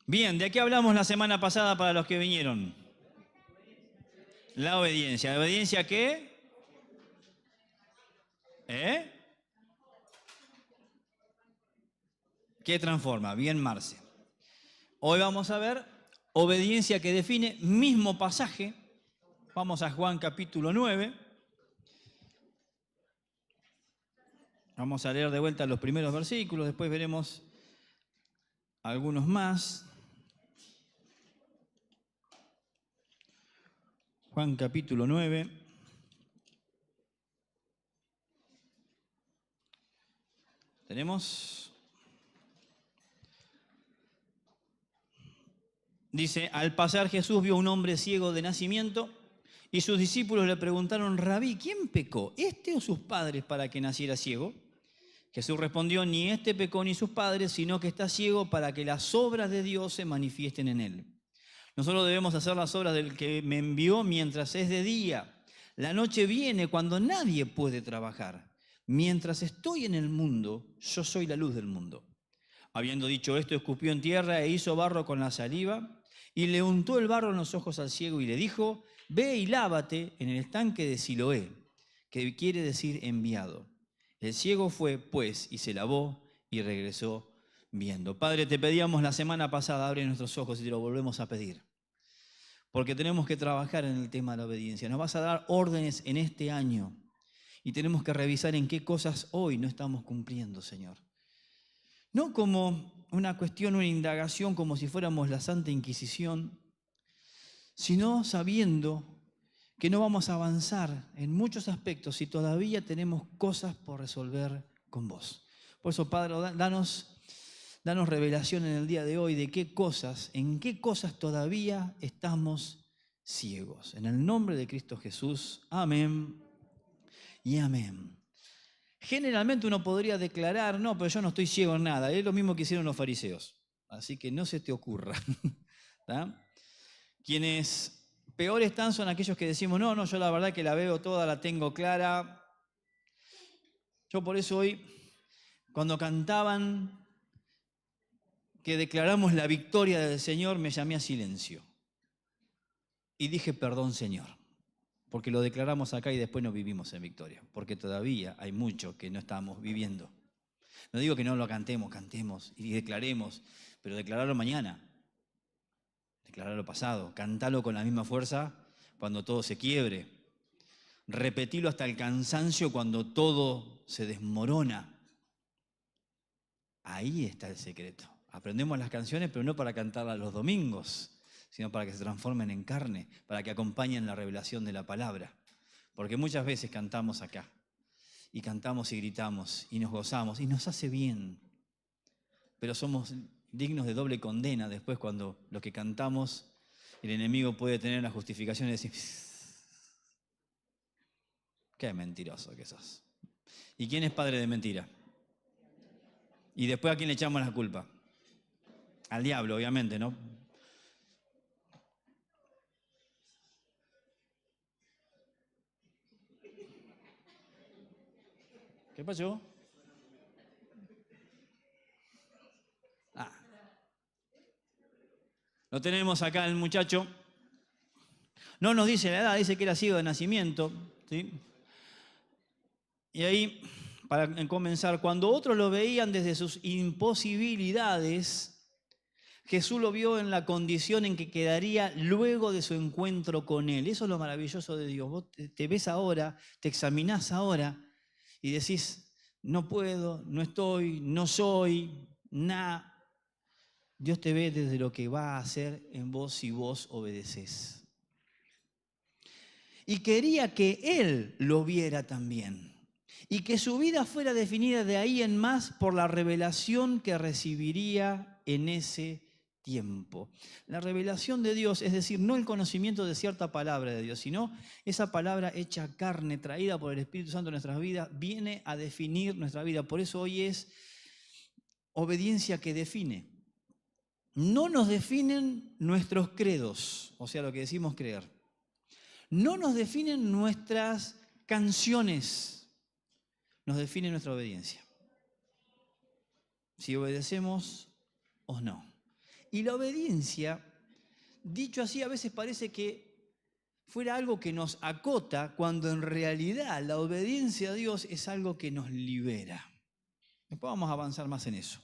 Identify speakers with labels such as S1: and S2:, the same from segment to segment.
S1: Bien, ¿de qué hablamos la semana pasada para los que vinieron? La obediencia. ¿La obediencia qué? ¿Eh? ¿Qué transforma? Bien, Marce. Hoy vamos a ver obediencia que define, mismo pasaje. Vamos a Juan capítulo 9. Vamos a leer de vuelta los primeros versículos, después veremos algunos más. Juan capítulo 9. Tenemos. Dice, al pasar Jesús vio a un hombre ciego de nacimiento y sus discípulos le preguntaron, Rabí, ¿quién pecó, este o sus padres para que naciera ciego? Jesús respondió, ni este pecó ni sus padres, sino que está ciego para que las obras de Dios se manifiesten en él. Nosotros debemos hacer las obras del que me envió mientras es de día. La noche viene cuando nadie puede trabajar. Mientras estoy en el mundo, yo soy la luz del mundo. Habiendo dicho esto, escupió en tierra e hizo barro con la saliva y le untó el barro en los ojos al ciego y le dijo, ve y lávate en el estanque de Siloé, que quiere decir enviado. El ciego fue, pues, y se lavó y regresó viendo. Padre, te pedíamos la semana pasada, abre nuestros ojos y te lo volvemos a pedir. Porque tenemos que trabajar en el tema de la obediencia. Nos vas a dar órdenes en este año y tenemos que revisar en qué cosas hoy no estamos cumpliendo, Señor. No como una cuestión, una indagación, como si fuéramos la Santa Inquisición, sino sabiendo que no vamos a avanzar en muchos aspectos si todavía tenemos cosas por resolver con vos. Por eso, Padre, danos revelación en el día de hoy de en qué cosas todavía estamos ciegos. En el nombre de Cristo Jesús, amén y amén. Generalmente uno podría declarar, no, pero yo no estoy ciego en nada. Es lo mismo que hicieron los fariseos. Así que no se te ocurra. Quienes peor están son aquellos que decimos, no, yo la verdad que la veo toda, la tengo clara. Yo por eso hoy, cuando cantaban que declaramos la victoria del Señor, me llamé a silencio. Y dije, perdón, Señor, porque lo declaramos acá y después no vivimos en victoria, porque todavía hay mucho que no estamos viviendo. No digo que no lo cantemos y declaremos, pero declararlo mañana, declararlo pasado, cantalo con la misma fuerza cuando todo se quiebre, repetilo hasta el cansancio cuando todo se desmorona. Ahí está el secreto. Aprendemos las canciones, pero no para cantarlas los domingos, sino para que se transformen en carne, para que acompañen la revelación de la palabra. Porque muchas veces cantamos acá, y cantamos y gritamos, y nos gozamos, y nos hace bien. Pero somos dignos de doble condena después cuando lo que cantamos, el enemigo puede tener la justificación de decir, qué mentiroso que sos. ¿Y quién es padre de mentira? Y después ¿a quién le echamos la culpa? Al diablo, obviamente, ¿no? ¿Qué pasó? Lo tenemos acá el muchacho. No nos dice la edad, dice que era ciego de nacimiento, ¿sí? Y ahí, para comenzar, cuando otros lo veían desde sus imposibilidades, Jesús lo vio en la condición en que quedaría luego de su encuentro con Él. Eso es lo maravilloso de Dios. Vos te ves ahora, te examinás ahora y decís, no puedo, no estoy, no soy, nada. Dios te ve desde lo que va a hacer en vos si vos obedecés. Y quería que Él lo viera también. Y que su vida fuera definida de ahí en más por la revelación que recibiría en ese tiempo. La revelación de Dios, es decir, no el conocimiento de cierta palabra de Dios, sino esa palabra hecha carne, traída por el Espíritu Santo en nuestras vidas, viene a definir nuestra vida. Por eso hoy es obediencia que define. No nos definen nuestros credos, o sea, lo que decimos creer. No nos definen nuestras canciones, nos define nuestra obediencia. Si obedecemos o no. Y la obediencia, dicho así, a veces parece que fuera algo que nos acota, cuando en realidad la obediencia a Dios es algo que nos libera. Después vamos a avanzar más en eso.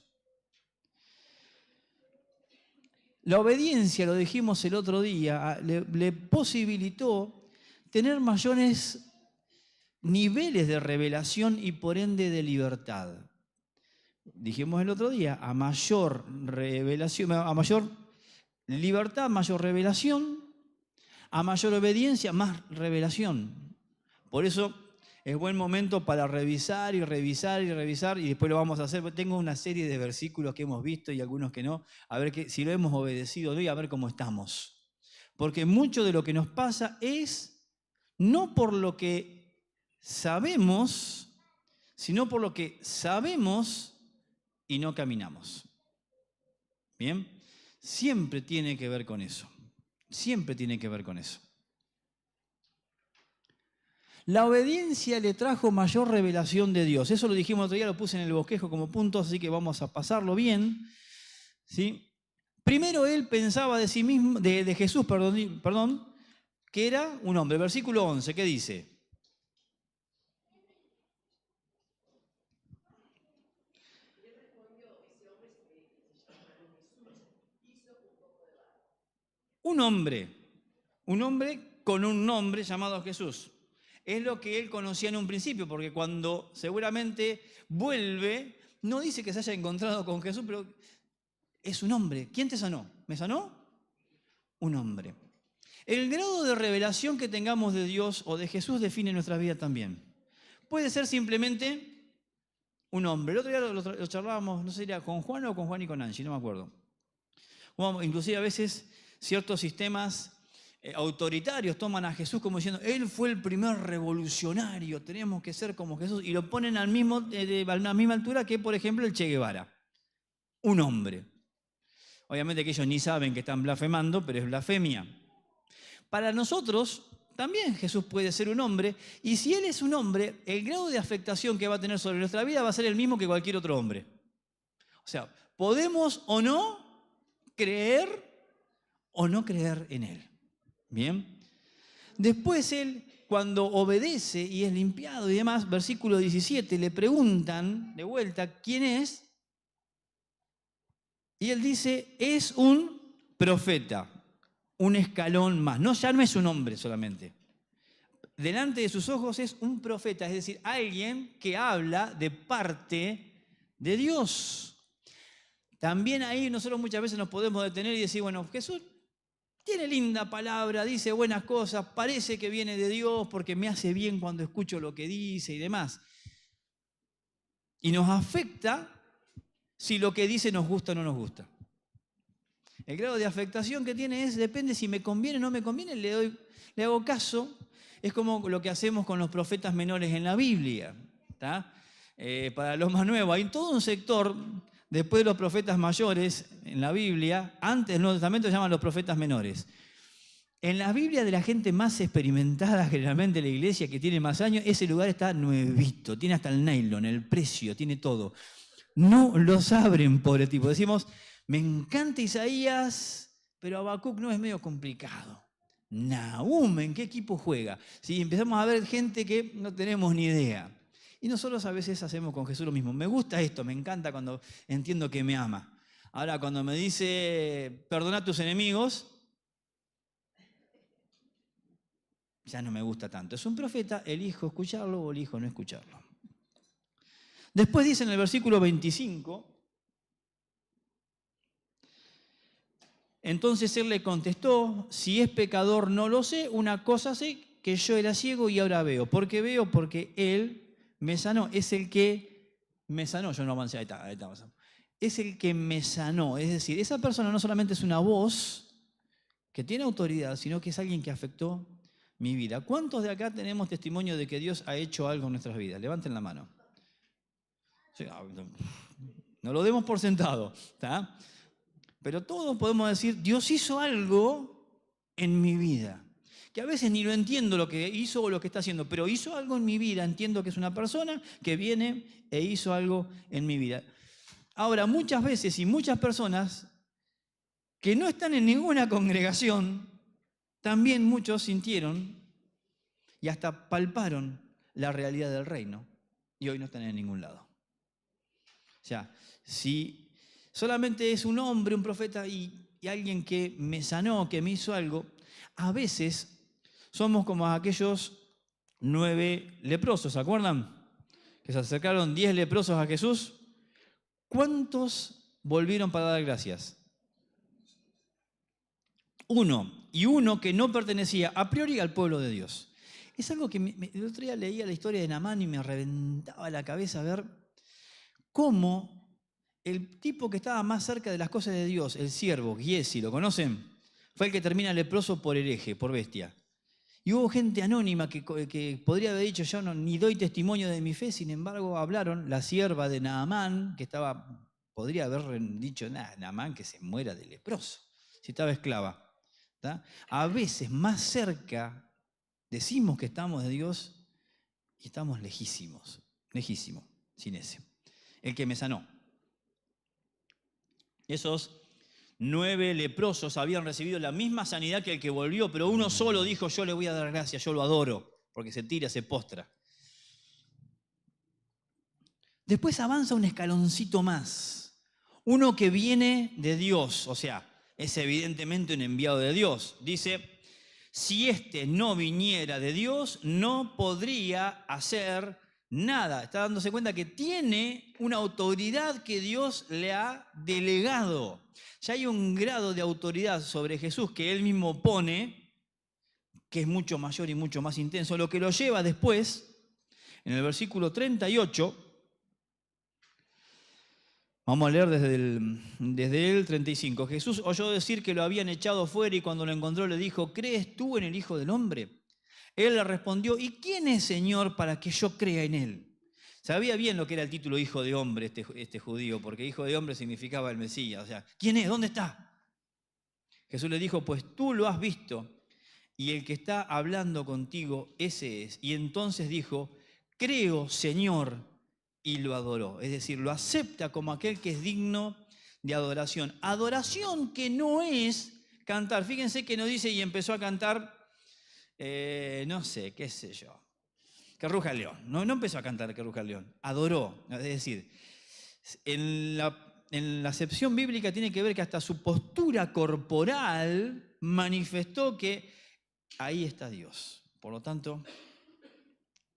S1: La obediencia, lo dijimos el otro día, le posibilitó tener mayores niveles de revelación y por ende de libertad. Dijimos el otro día, a mayor revelación, a mayor libertad, mayor revelación, a mayor obediencia, más revelación. Por eso es buen momento para revisar y revisar y revisar, y después lo vamos a hacer. Tengo una serie de versículos que hemos visto y algunos que no, a ver si lo hemos obedecido y a ver cómo estamos. Porque mucho de lo que nos pasa es no por lo que sabemos, sino por lo que sabemos y no caminamos. ¿Bien? Siempre tiene que ver con eso. Siempre tiene que ver con eso. La obediencia le trajo mayor revelación de Dios. Eso lo dijimos otro día, lo puse en el bosquejo como punto, así que vamos a pasarlo bien. ¿Sí? Primero él pensaba de sí mismo, de Jesús, perdón, que era un hombre. Versículo 11, ¿qué dice? Un hombre con un nombre llamado Jesús. Es lo que él conocía en un principio, porque cuando seguramente vuelve, no dice que se haya encontrado con Jesús, pero es un hombre. ¿Quién te sanó? ¿Me sanó? Un hombre. El grado de revelación que tengamos de Dios o de Jesús define nuestra vida también. Puede ser simplemente un hombre. El otro día lo charlábamos, no sé si era con Juan o con Juan y con Angie, no me acuerdo. Inclusive a veces ciertos sistemas autoritarios toman a Jesús como diciendo, él fue el primer revolucionario, tenemos que ser como Jesús, y lo ponen a la misma altura que, por ejemplo, el Che Guevara, un hombre. Obviamente que ellos ni saben que están blasfemando, pero es blasfemia. Para nosotros también Jesús puede ser un hombre, y si él es un hombre, el grado de afectación que va a tener sobre nuestra vida va a ser el mismo que cualquier otro hombre. O sea, podemos o no creer o no creer en él. Bien. Después él, cuando obedece y es limpiado y demás, versículo 17, le preguntan de vuelta, ¿quién es? Y él dice, es un profeta, un escalón más. No, ya no es un hombre solamente. Delante de sus ojos es un profeta, es decir, alguien que habla de parte de Dios. También ahí nosotros muchas veces nos podemos detener y decir, bueno, Jesús tiene linda palabra, dice buenas cosas, parece que viene de Dios porque me hace bien cuando escucho lo que dice y demás. Y nos afecta si lo que dice nos gusta o no nos gusta. El grado de afectación que tiene depende si me conviene o no me conviene, le hago caso. Es como lo que hacemos con los profetas menores en la Biblia. Para los más nuevos, hay todo un sector. Después de los profetas mayores en la Biblia, antes del Nuevo Testamento se llaman los profetas menores. En la Biblia de la gente más experimentada, generalmente la iglesia que tiene más años, ese lugar está nuevito, tiene hasta el nylon, el precio, tiene todo. No los abren, pobre tipo. Decimos, me encanta Isaías, pero Habacuc no, es medio complicado. Nahum, ¿en qué equipo juega? Sí, empezamos a ver gente que no tenemos ni idea. Y nosotros a veces hacemos con Jesús lo mismo. Me gusta esto, me encanta cuando entiendo que me ama. Ahora, cuando me dice, perdona a tus enemigos, ya no me gusta tanto. Es un profeta, elijo escucharlo o elijo no escucharlo. Después dice en el versículo 25, entonces él le contestó, si es pecador no lo sé, una cosa sé, que yo era ciego y ahora veo. ¿Por qué veo? Porque él me sanó, es el que me sanó. Yo no avancé, ahí está. Es el que me sanó. Es decir, esa persona no solamente es una voz que tiene autoridad, sino que es alguien que afectó mi vida. ¿Cuántos de acá tenemos testimonio de que Dios ha hecho algo en nuestras vidas? Levanten la mano. No lo demos por sentado, ¿está? Pero todos podemos decir, Dios hizo algo en mi vida. Que a veces ni lo entiendo lo que hizo o lo que está haciendo, pero hizo algo en mi vida. Entiendo que es una persona que viene e hizo algo en mi vida. Ahora, muchas veces y muchas personas que no están en ninguna congregación, también muchos sintieron y hasta palparon la realidad del reino y hoy no están en ningún lado. O sea, si solamente es un hombre, un profeta y alguien que me sanó, que me hizo algo, a veces somos como aquellos 9 leprosos, ¿se acuerdan? Que se acercaron 10 leprosos a Jesús. ¿Cuántos volvieron para dar gracias? 1, y uno que no pertenecía a priori al pueblo de Dios. Es algo que el otro día leía la historia de Naamán y me reventaba la cabeza ver cómo el tipo que estaba más cerca de las cosas de Dios, el siervo, Giesi, ¿lo conocen? Fue el que termina leproso por hereje, por bestia. Y hubo gente anónima que podría haber dicho, yo no, ni doy testimonio de mi fe, sin embargo hablaron, la sierva de Naamán, que podría haber dicho, Naamán que se muera de leproso, si estaba esclava. ¿Tá? A veces más cerca decimos que estamos de Dios y estamos lejísimos, sin ese. El que me sanó. Esos 9 leprosos habían recibido la misma sanidad que el que volvió, pero uno solo dijo, yo le voy a dar gracias, yo lo adoro, porque se tira, se postra. Después avanza un escaloncito más. Uno que viene de Dios, o sea, es evidentemente un enviado de Dios. Dice, si este no viniera de Dios, no podría hacer nada. Está dándose cuenta que tiene una autoridad que Dios le ha delegado. Ya hay un grado de autoridad sobre Jesús que él mismo pone, que es mucho mayor y mucho más intenso, lo que lo lleva después, en el versículo 38, vamos a leer desde el 35. Jesús oyó decir que lo habían echado fuera y cuando lo encontró le dijo, ¿crees tú en el Hijo del Hombre? Él le respondió, ¿y quién es, Señor, para que yo crea en él? Sabía bien lo que era el título Hijo de Hombre este judío, porque Hijo de Hombre significaba el Mesías. O sea, ¿quién es? ¿Dónde está? Jesús le dijo, pues tú lo has visto y el que está hablando contigo, ese es. Y entonces dijo, creo, Señor, y lo adoró. Es decir, lo acepta como aquel que es digno de adoración. Adoración que no es cantar. Fíjense que no dice y empezó a cantar, no sé, qué sé yo, que ruja el león. No empezó a cantar que ruja el león, adoró. Es decir, en la acepción bíblica tiene que ver que hasta su postura corporal manifestó que ahí está Dios. Por lo tanto,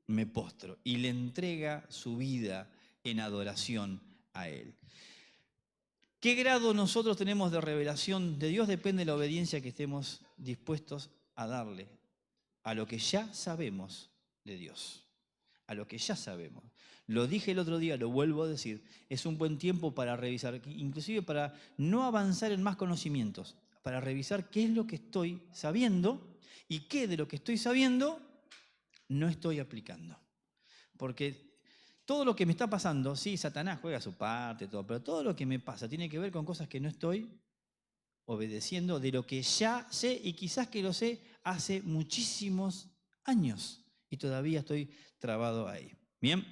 S1: me postro y le entrega su vida en adoración a Él. ¿Qué grado nosotros tenemos de revelación de Dios? Depende de la obediencia que estemos dispuestos a darle a lo que ya sabemos de Dios, a lo que ya sabemos. Lo dije el otro día, lo vuelvo a decir, es un buen tiempo para revisar, inclusive para no avanzar en más conocimientos, para revisar qué es lo que estoy sabiendo y qué de lo que estoy sabiendo no estoy aplicando. Porque todo lo que me está pasando, sí, Satanás juega su parte, todo, pero todo lo que me pasa tiene que ver con cosas que no estoy obedeciendo de lo que ya sé y quizás que lo sé hace muchísimos años y todavía estoy trabado ahí. Bien.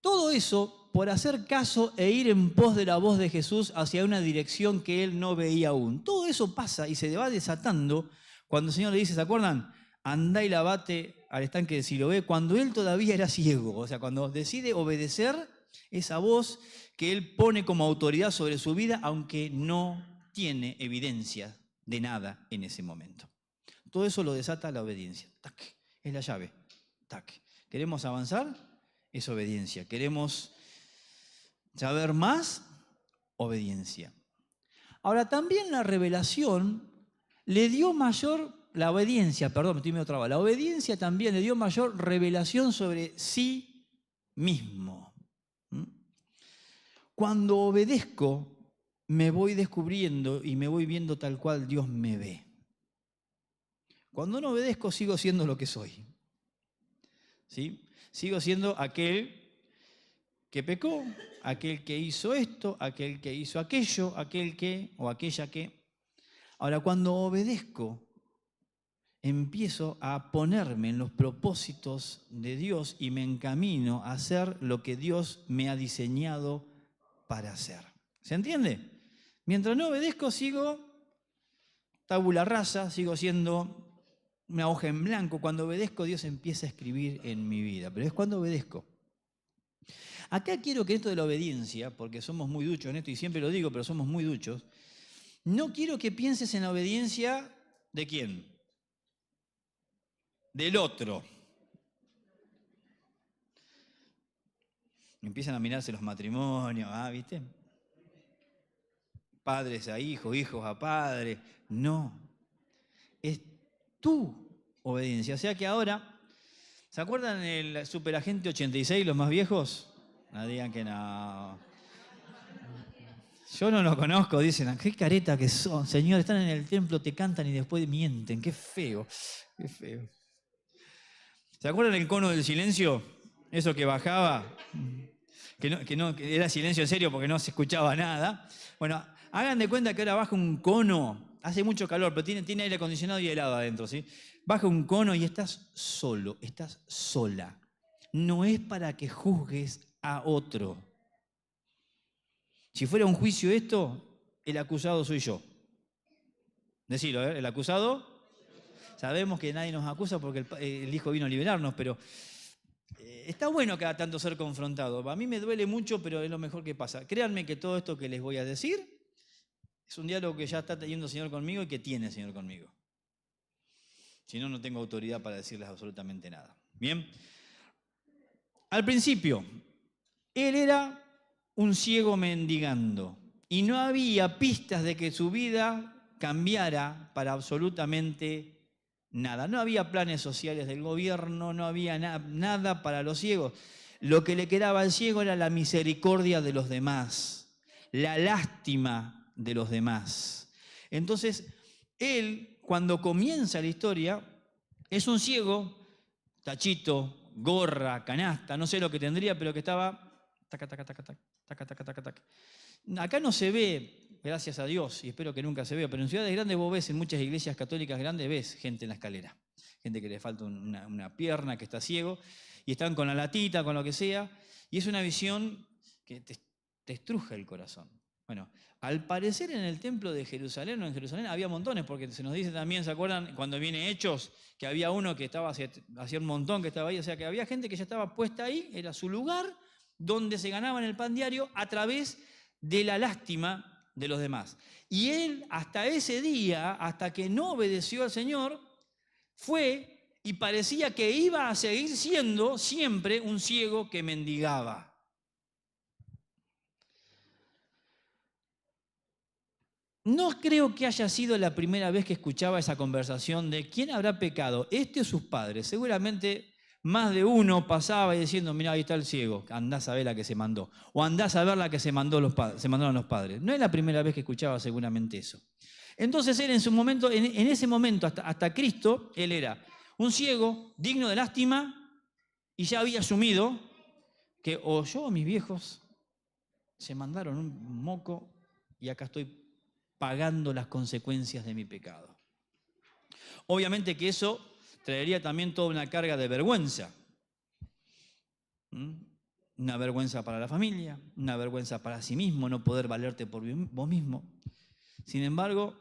S1: Todo eso por hacer caso e ir en pos de la voz de Jesús hacia una dirección que él no veía aún. Todo eso pasa y se va desatando cuando el Señor le dice, ¿se acuerdan? Andá y lavate al estanque de Siloé, cuando él todavía era ciego. O sea, cuando decide obedecer esa voz que él pone como autoridad sobre su vida, aunque no tiene evidencia de nada en ese momento. Todo eso lo desata la obediencia. Tac, es la llave. Tac. ¿Queremos avanzar? Es obediencia. ¿Queremos saber más? Obediencia. Ahora, también la revelación le dio mayor, la obediencia también le dio mayor revelación sobre sí mismo. Cuando obedezco, me voy descubriendo y me voy viendo tal cual Dios me ve. Cuando no obedezco, sigo siendo lo que soy. ¿Sí? Sigo siendo aquel que pecó, aquel que hizo esto, aquel que hizo aquello, aquel que o aquella que. Ahora, cuando obedezco, empiezo a ponerme en los propósitos de Dios y me encamino a hacer lo que Dios me ha diseñado para hacer. ¿Se entiende? Mientras no obedezco, sigo tabula rasa, sigo siendo una hoja en blanco. Cuando obedezco, Dios empieza a escribir en mi vida. Pero es cuando obedezco. Acá quiero que esto de la obediencia, porque somos muy duchos en esto, y siempre lo digo, pero somos muy duchos, no quiero que pienses en la obediencia ¿de quién? Del otro. Empiezan a mirarse los matrimonios, ¿viste? Padres a hijos, hijos a padres. No, es tu obediencia. O sea que ahora, ¿se acuerdan el Superagente 86, los más viejos? No digan que no. Yo no lo conozco, dicen, qué careta que son, Señor, están en el templo, te cantan y después mienten, qué feo, qué feo. ¿Se acuerdan del cono del silencio? Eso que bajaba, que era silencio en serio porque no se escuchaba nada. Bueno, hagan de cuenta que ahora baja un cono, hace mucho calor, pero tiene aire acondicionado y helado adentro, ¿sí? Baja un cono y estás solo, estás sola. No es para que juzgues a otro. Si fuera un juicio esto, el acusado soy yo. Decilo, el acusado. Sabemos que nadie nos acusa porque el Hijo vino a liberarnos, pero está bueno cada tanto ser confrontado. A mí me duele mucho, pero es lo mejor que pasa. Créanme que todo esto que les voy a decir es un diálogo que ya está teniendo el Señor conmigo y que tiene el Señor conmigo. Si no, no tengo autoridad para decirles absolutamente nada. Bien. Al principio, él era un ciego mendigando y no había pistas de que su vida cambiara para absolutamente nada. No había planes sociales del gobierno, no había nada para los ciegos. Lo que le quedaba al ciego era la misericordia de los demás, la lástima de los demás. Entonces, él, cuando comienza la historia, es un ciego, tachito, gorra, canasta, no sé lo que tendría, pero que estaba taca, taca, taca, taca, taca, taca, taca, taca. Acá no se ve, gracias a Dios, y espero que nunca se vea, pero en ciudades grandes vos ves, en muchas iglesias católicas grandes, ves gente en la escalera. Gente que le falta una pierna, que está ciego, y están con la latita, con lo que sea, y es una visión que te estruja el corazón. Bueno, al parecer en el templo de Jerusalén o en Jerusalén había montones, porque se nos dice también, ¿se acuerdan? Cuando viene Hechos, que había uno que estaba hacía un montón que estaba ahí, o sea que había gente que ya estaba puesta ahí, era su lugar, donde se ganaban el pan diario a través de la lástima de los demás. Y él, hasta ese día, hasta que no obedeció al Señor, fue y parecía que iba a seguir siendo siempre un ciego que mendigaba. No creo que haya sido la primera vez que escuchaba esa conversación de quién habrá pecado, este o sus padres. Seguramente más de uno pasaba y diciendo, mira, ahí está el ciego, andás a ver la que se mandó. O andás a ver la que se mandaron los padres. No es la primera vez que escuchaba seguramente eso. Entonces él en su momento, en ese momento, hasta Cristo, él era un ciego, digno de lástima, y ya había asumido que o yo o mis viejos se mandaron un moco y acá estoy pagando las consecuencias de mi pecado. Obviamente que eso traería también toda una carga de vergüenza. Una vergüenza para la familia, una vergüenza para sí mismo, no poder valerte por vos mismo. Sin embargo,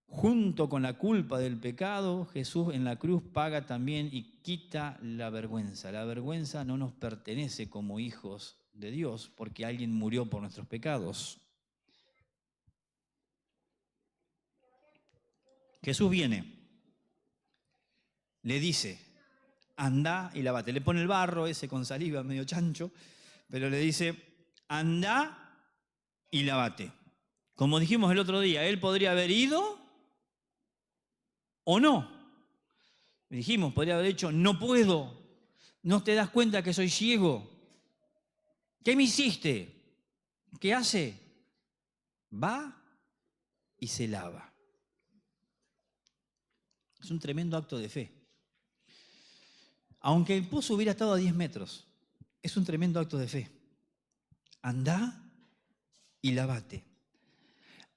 S1: junto con la culpa del pecado, Jesús en la cruz paga también y quita la vergüenza. La vergüenza no nos pertenece como hijos de Dios porque alguien murió por nuestros pecados. Jesús viene, le dice, andá y lavate. Le pone el barro ese con saliva medio chancho, pero le dice, andá y lavate. Como dijimos el otro día, él podría haber ido o no. Dijimos, podría haber dicho, no puedo, no te das cuenta que soy ciego. ¿Qué me hiciste? ¿Qué hace? Va y se lava. Es un tremendo acto de fe. Aunque el pozo hubiera estado a 10 metros, es un tremendo acto de fe. Andá y lavate.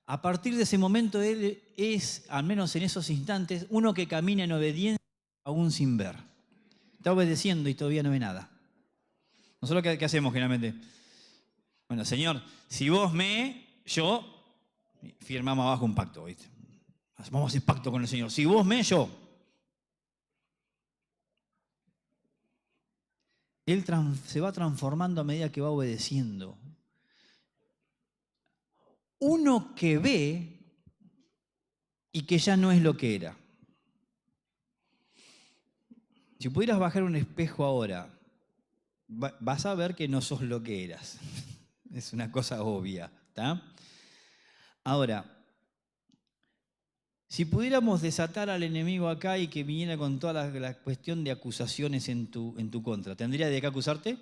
S1: A partir de ese momento él es, al menos en esos instantes, uno que camina en obediencia aún sin ver. Está obedeciendo y todavía no ve nada. ¿Nosotros qué hacemos generalmente? Bueno, Señor, si vos yo Firmamos abajo un pacto, ¿viste? Vamos a hacer pacto con el Señor. Si vos me, yo. Él se va transformando a medida que va obedeciendo. Uno que ve y que ya no es lo que era. Si pudieras bajar un espejo ahora, vas a ver que no sos lo que eras. Es una cosa obvia, ¿está? Ahora, si pudiéramos desatar al enemigo acá y que viniera con toda la cuestión de acusaciones en tu contra, ¿tendría de qué acusarte?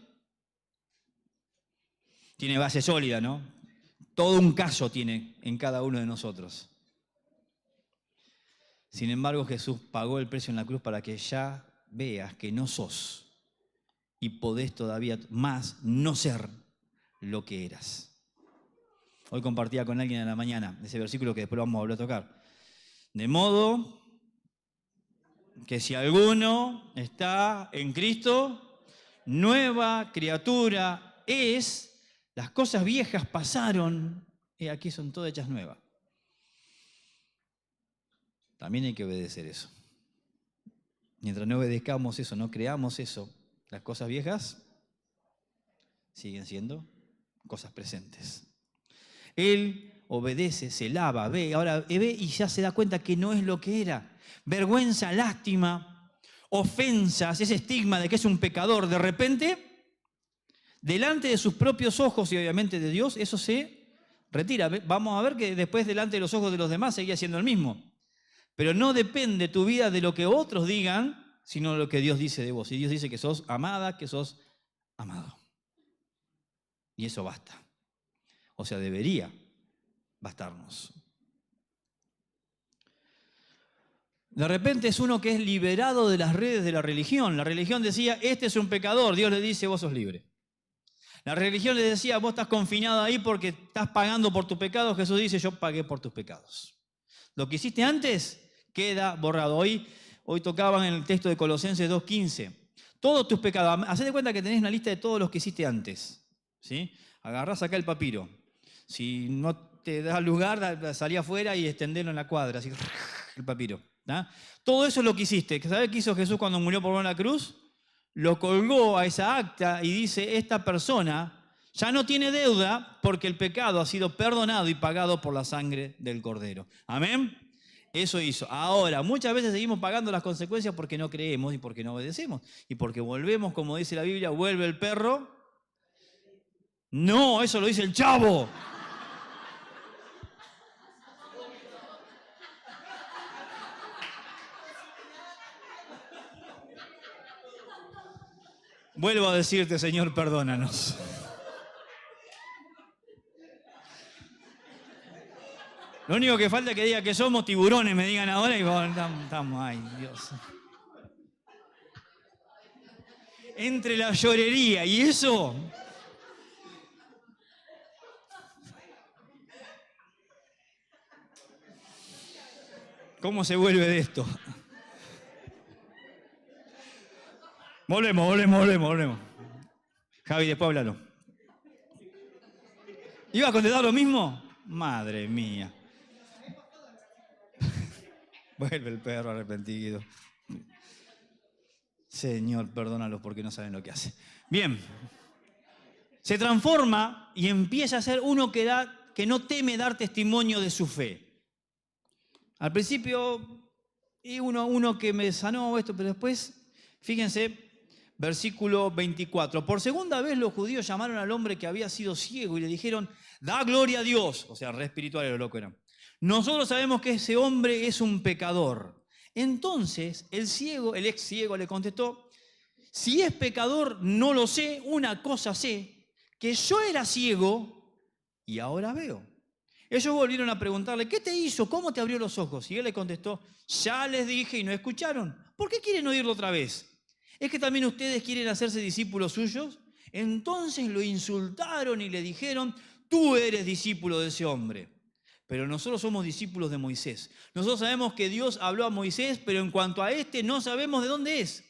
S1: Tiene base sólida, ¿no? Todo un caso tiene en cada uno de nosotros. Sin embargo, Jesús pagó el precio en la cruz para que ya veas que no sos y podés todavía más no ser lo que eras. Hoy compartía con alguien en la mañana ese versículo que después vamos a volver a tocar. De modo que si alguno está en Cristo, nueva criatura es, las cosas viejas pasaron y aquí son todas hechas nuevas. También hay que obedecer eso. Mientras no obedezcamos eso, no creamos eso, las cosas viejas siguen siendo cosas presentes. Él obedece, se lava, ve, ahora ve y ya se da cuenta que no es lo que era. Vergüenza, lástima, ofensas, ese estigma de que es un pecador, de repente, delante de sus propios ojos y obviamente de Dios, eso se retira. Vamos a ver que después delante de los ojos de los demás seguía siendo el mismo. Pero no depende tu vida de lo que otros digan, sino de lo que Dios dice de vos. Y Dios dice que sos amada, que sos amado. Y eso basta. O sea, debería bastarnos. De repente es uno que es liberado de las redes de la religión. La religión decía, este es un pecador. Dios le dice, vos sos libre. La religión le decía, vos estás confinado ahí porque estás pagando por tu pecado. Jesús dice, yo pagué por tus pecados. Lo que hiciste antes queda borrado. Hoy tocaban en el texto de Colosenses 2:15. Todos tus pecados. Haced de cuenta que tenés una lista de todos los que hiciste antes. ¿Sí? Agarrás acá el papiro. Si no te da lugar, salí afuera y extendelo en la cuadra. Así, el papiro. ¿Ah? Todo eso es lo que hiciste. ¿Sabés qué hizo Jesús cuando murió por una cruz? Lo colgó a esa acta y dice, esta persona ya no tiene deuda porque el pecado ha sido perdonado y pagado por la sangre del Cordero. ¿Amén? Eso hizo. Ahora, muchas veces seguimos pagando las consecuencias porque no creemos y porque no obedecemos. Y porque volvemos, como dice la Biblia, vuelve el perro. No, eso lo dice el Chavo. Vuelvo a decirte, Señor, perdónanos. Lo único que falta es que diga que somos tiburones, me digan ahora y estamos, ay, Dios. Entre la llorería y eso. ¿Cómo se vuelve de esto? Volvemos. Javi, después háblalo. ¿Iba a contestar lo mismo? Madre mía. Vuelve el perro arrepentido. Señor, perdónalos porque no saben lo que hace. Bien. Se transforma y empieza a ser uno que no teme dar testimonio de su fe. Al principio, y uno que me sanó esto, pero después, fíjense, versículo 24. Por segunda vez los judíos llamaron al hombre que había sido ciego y le dijeron, da gloria a Dios. O sea, re espirituales los locos eran. Nosotros sabemos que ese hombre es un pecador. Entonces, el ex ciego le contestó, si es pecador, no lo sé, una cosa sé, que yo era ciego y ahora veo. Ellos volvieron a preguntarle, ¿qué te hizo? ¿Cómo te abrió los ojos? Y él le contestó, ya les dije y no escucharon. ¿Por qué quieren oírlo otra vez? ¿Es que también ustedes quieren hacerse discípulos suyos? Entonces lo insultaron y le dijeron, tú eres discípulo de ese hombre. Pero nosotros somos discípulos de Moisés. Nosotros sabemos que Dios habló a Moisés, pero en cuanto a este no sabemos de dónde es.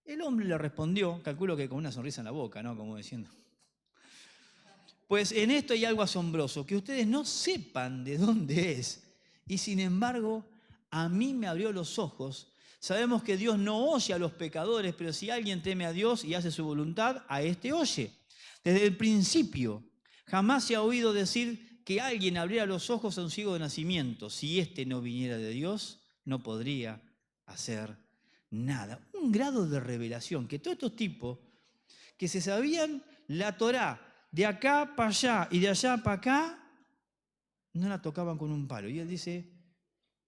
S1: El hombre le respondió, calculo que con una sonrisa en la boca, ¿no? Como diciendo, Pues en esto hay algo asombroso, que ustedes no sepan de dónde es. Y sin embargo, a mí me abrió los ojos. Sabemos que Dios no oye a los pecadores, pero si alguien teme a Dios y hace su voluntad, a éste oye. Desde el principio, jamás se ha oído decir que alguien abriera los ojos a un ciego de nacimiento. Si éste no viniera de Dios, no podría hacer nada. Un grado de revelación que todos estos tipos que se sabían la Torá de acá para allá y de allá para acá, no la tocaban con un palo. Y él dice,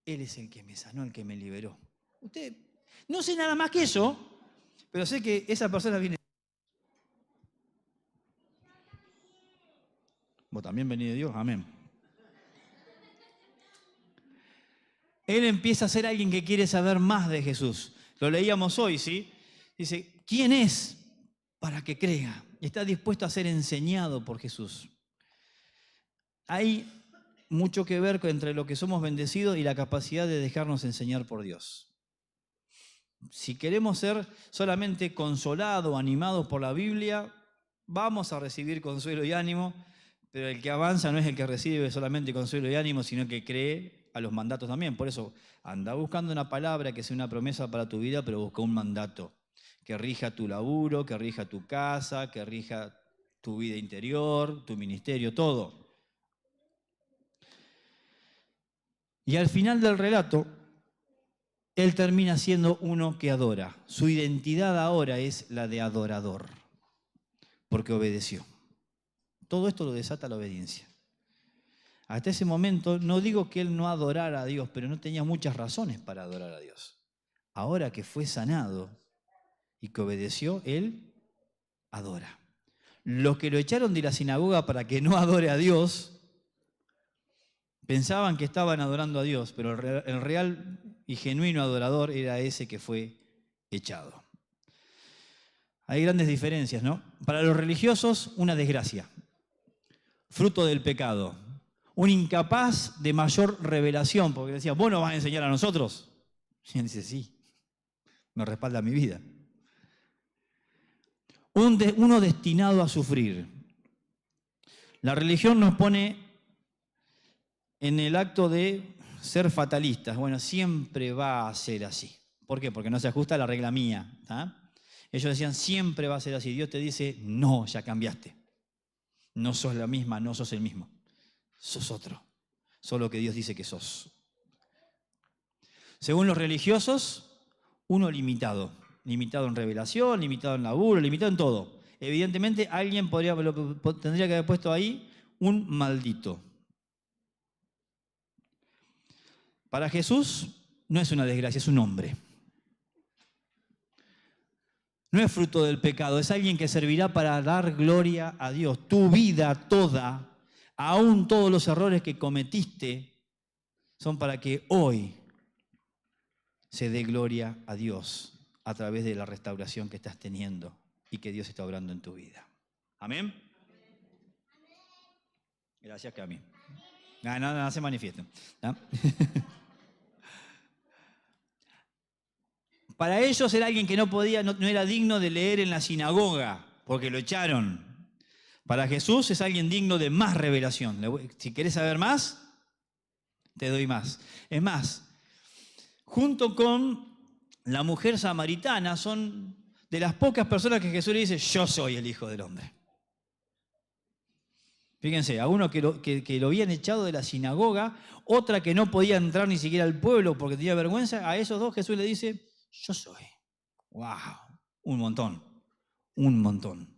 S1: Él es el que me sanó, el que me liberó. Usted, no sé nada más que eso, pero sé que esa persona viene. Vos también venís de Dios, amén. Él empieza a ser alguien que quiere saber más de Jesús. Lo leíamos hoy, ¿sí? Dice, ¿quién es para que crea? Está dispuesto a ser enseñado por Jesús. Hay mucho que ver entre lo que somos bendecidos y la capacidad de dejarnos enseñar por Dios. Si queremos ser solamente consolados, animados por la Biblia, vamos a recibir consuelo y ánimo, pero el que avanza no es el que recibe solamente consuelo y ánimo, sino que cree a los mandatos también. Por eso, anda buscando una palabra que sea una promesa para tu vida, pero busca un mandato que rija tu laburo, que rija tu casa, que rija tu vida interior, tu ministerio, todo. Y al final del relato, él termina siendo uno que adora. Su identidad ahora es la de adorador, porque obedeció. Todo esto lo desata la obediencia. Hasta ese momento, no digo que él no adorara a Dios, pero no tenía muchas razones para adorar a Dios. Ahora que fue sanado y que obedeció, él adora. Los que lo echaron de la sinagoga para que no adore a Dios, pensaban que estaban adorando a Dios, pero el real y genuino adorador era ese que fue echado. Hay grandes diferencias, ¿no? Para los religiosos, una desgracia, fruto del pecado, un incapaz de mayor revelación, porque decía, ¿vos nos vas a enseñar a nosotros? Y él dice, sí, me respalda mi vida. Uno destinado a sufrir. La religión nos pone en el acto de ser fatalistas. Bueno, siempre va a ser así. ¿Por qué? Porque no se ajusta a la regla mía. Ellos decían, siempre va a ser así. Dios te dice, no, ya cambiaste. No sos la misma, no sos el mismo. Sos otro. Sos lo que Dios dice que sos. Según los religiosos, uno limitado. Limitado en revelación, limitado en laburo, limitado en todo. Evidentemente, alguien tendría que haber puesto ahí un maldito. Para Jesús no es una desgracia, es un hombre. No es fruto del pecado, es alguien que servirá para dar gloria a Dios. Tu vida toda, aún todos los errores que cometiste, son para que hoy se dé gloria a Dios a través de la restauración que estás teniendo y que Dios está obrando en tu vida. ¿Amén? Gracias, Cami. No se manifiesta. ¿No? Para ellos era alguien que no era digno de leer en la sinagoga, porque lo echaron. Para Jesús es alguien digno de más revelación. Si querés saber más, te doy más. Es más, junto con la mujer samaritana, son de las pocas personas que Jesús le dice, yo soy el Hijo del Hombre. Fíjense, a uno que lo habían echado de la sinagoga, otra que no podía entrar ni siquiera al pueblo porque tenía vergüenza, a esos dos Jesús le dice, yo soy. ¡Wow! Un montón. Un montón.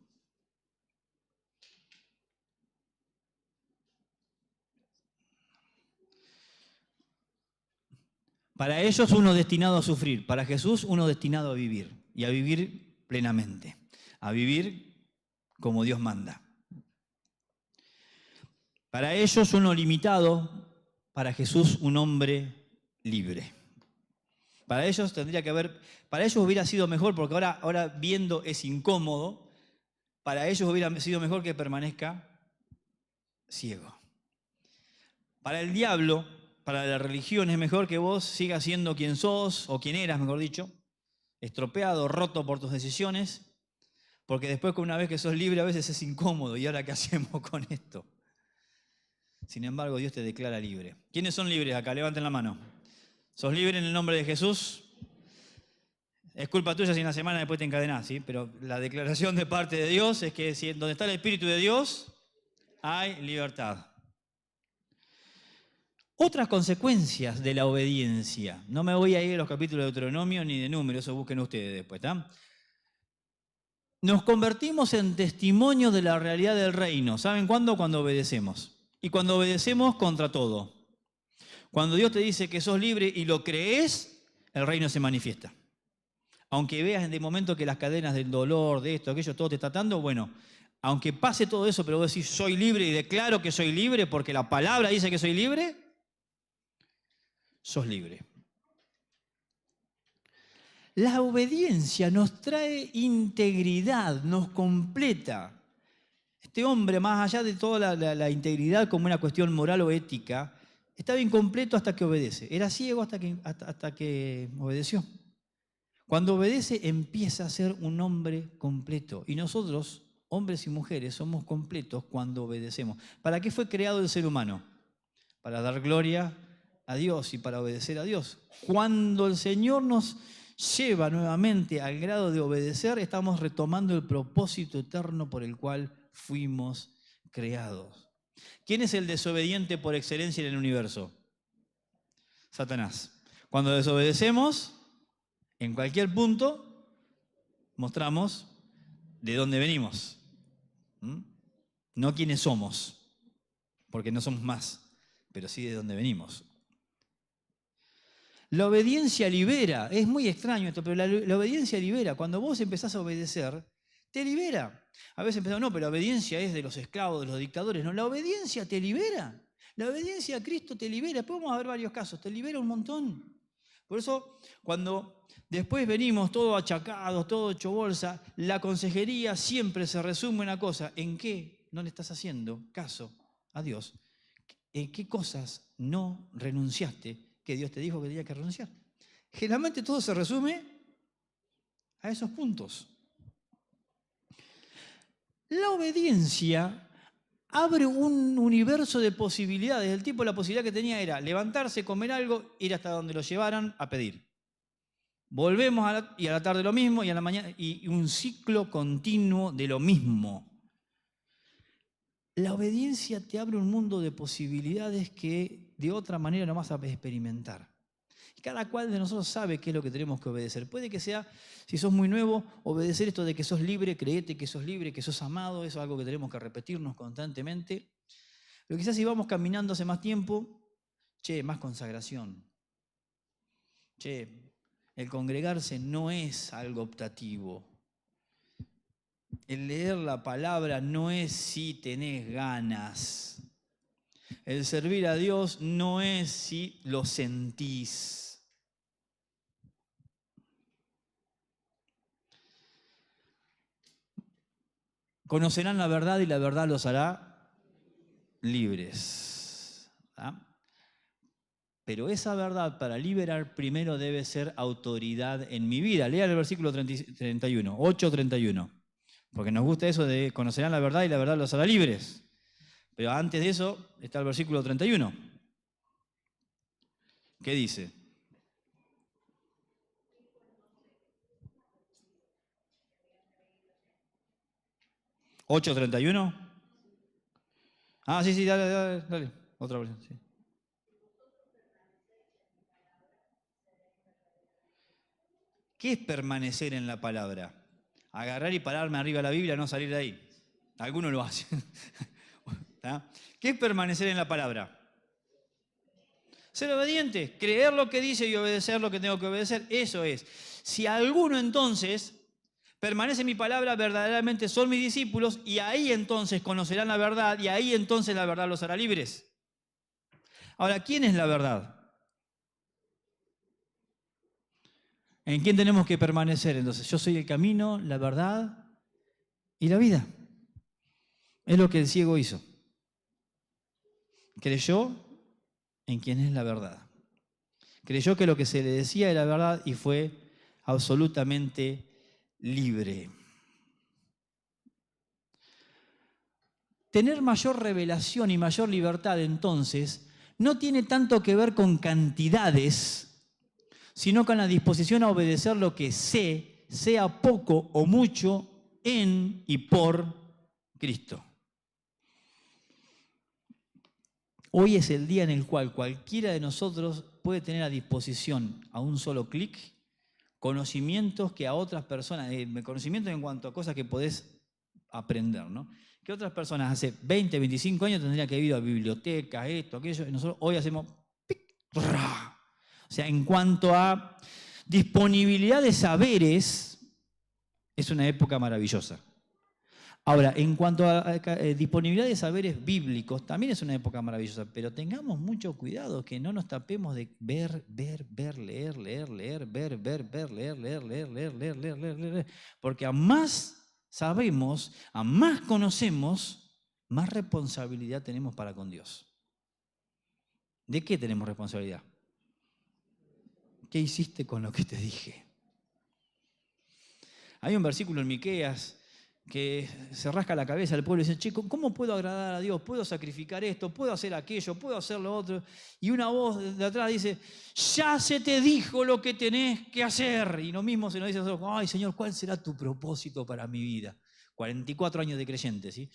S1: Para ellos uno destinado a sufrir, para Jesús uno destinado a vivir, y a vivir plenamente, a vivir como Dios manda. Para ellos uno limitado, para Jesús un hombre libre. Para ellos para ellos hubiera sido mejor, porque ahora viendo es incómodo, para ellos hubiera sido mejor que permanezca ciego. Para el diablo, para la religión, es mejor que vos sigas siendo quien sos, o quien eras, mejor dicho, estropeado, roto por tus decisiones, Porque después, que una vez que sos libre, a veces es incómodo. ¿Y ahora qué hacemos con esto? Sin embargo, Dios te declara libre. ¿Quiénes son libres acá? Levanten la mano. ¿Sos libre en el nombre de Jesús? Es culpa tuya si en una semana después te encadenás, ¿sí? Pero la declaración de parte de Dios es que si donde está el Espíritu de Dios, hay libertad. Otras consecuencias de la obediencia. No me voy a ir a los capítulos de Deuteronomio ni de Números, eso busquen ustedes después, ¿está? Nos convertimos en testimonios de la realidad del reino. ¿Saben cuándo? Cuando obedecemos. Y cuando obedecemos contra todo. Cuando Dios te dice que sos libre y lo crees, el reino se manifiesta. Aunque veas en el momento que las cadenas del dolor, de esto, aquello, todo te está atando, bueno, aunque pase todo eso, pero vos decís, soy libre y declaro que soy libre porque la palabra dice que soy libre, sos libre. La obediencia nos trae integridad, nos completa. Este hombre, más allá de toda la integridad como una cuestión moral o ética, estaba incompleto hasta que obedece. Era ciego hasta que obedeció. Cuando obedece empieza a ser un hombre completo. Y nosotros, hombres y mujeres, somos completos cuando obedecemos. ¿Para qué fue creado el ser humano? Para dar gloria a Dios y para obedecer a Dios. Cuando el Señor nos lleva nuevamente al grado de obedecer, estamos retomando el propósito eterno por el cual fuimos creados. ¿Quién es el desobediente por excelencia en el universo? Satanás. Cuando desobedecemos, en cualquier punto, mostramos de dónde venimos. No quiénes somos, porque no somos más, pero sí de dónde venimos. La obediencia libera. Es muy extraño esto, pero la obediencia libera. Cuando vos empezás a obedecer, te libera. A veces pensamos, no, pero la obediencia es de los esclavos, de los dictadores. No, la obediencia te libera. La obediencia a Cristo te libera. Podemos ver varios casos, te libera un montón. Por eso, cuando después venimos todos achacados, todo hecho bolsa, la consejería siempre se resume en una cosa: ¿en qué no le estás haciendo caso a Dios? ¿En qué cosas no renunciaste que Dios te dijo que tenías que renunciar? Generalmente todo se resume a esos puntos. La obediencia abre un universo de posibilidades. El tipo, la posibilidad que tenía era levantarse, comer algo, ir hasta donde lo llevaran a pedir. Volvemos y a la tarde lo mismo, y a la mañana, y un ciclo continuo de lo mismo. La obediencia te abre un mundo de posibilidades que de otra manera no vas a experimentar. Y cada cual de nosotros sabe qué es lo que tenemos que obedecer. Puede que sea, si sos muy nuevo, obedecer esto de que sos libre, creete que sos libre, que sos amado. Eso es algo que tenemos que repetirnos constantemente. Pero quizás si vamos caminando hace más tiempo, más consagración. El congregarse no es algo optativo. El leer la palabra no es si tenés ganas. El servir a Dios no es si lo sentís. Conocerán la verdad y la verdad los hará libres. ¿Ah? Pero esa verdad para liberar primero debe ser autoridad en mi vida. Lea el versículo 31, 8:31. Porque nos gusta eso de conocerán la verdad y la verdad los hará libres. Pero antes de eso está el versículo 31. ¿Qué dice? ¿8:31? Ah, sí, dale. Otra versión, sí. ¿Qué es permanecer en la palabra? Agarrar y pararme arriba de la Biblia, no salir de ahí. Algunos lo hacen. ¿Qué es permanecer en la palabra? Ser obediente, creer lo que dice y obedecer lo que tengo que obedecer. Eso es. Si alguno entonces permanece en mi palabra, verdaderamente son mis discípulos, y ahí entonces conocerán la verdad, y ahí entonces la verdad los hará libres. Ahora, ¿quién es la verdad? ¿En quién tenemos que permanecer entonces? Yo soy el camino, la verdad y la vida. Es lo que el ciego hizo. Creyó en quien es la verdad. Creyó que lo que se le decía era verdad y fue absolutamente libre. Tener mayor revelación y mayor libertad, entonces, no tiene tanto que ver con cantidades, sino con la disposición a obedecer lo que sé, sea poco o mucho, en y por Cristo. Hoy es el día en el cual cualquiera de nosotros puede tener a disposición a un solo clic conocimientos que a otras personas, conocimientos en cuanto a cosas que podés aprender, ¿no? Que otras personas hace 20, 25 años tendrían que haber ido a bibliotecas, esto, aquello, y nosotros hoy hacemos pic, ra. O sea, en cuanto a disponibilidad de saberes, es una época maravillosa. Ahora, en cuanto a disponibilidad de saberes bíblicos, también es una época maravillosa, pero tengamos mucho cuidado que no nos tapemos de ver, leer, leer. Porque a más sabemos, a más conocemos, más responsabilidad tenemos para con Dios. ¿De qué tenemos responsabilidad? ¿Qué hiciste con lo que te dije? Hay un versículo en Miqueas que se rasca la cabeza al pueblo y dice, chico, ¿cómo puedo agradar a Dios? ¿Puedo sacrificar esto? ¿Puedo hacer aquello? ¿Puedo hacer lo otro? Y una voz de atrás dice, ya se te dijo lo que tenés que hacer. Y lo mismo se nos dice a nosotros, ay Señor, ¿cuál será tu propósito para mi vida? 44 años de creyente, ¿sí?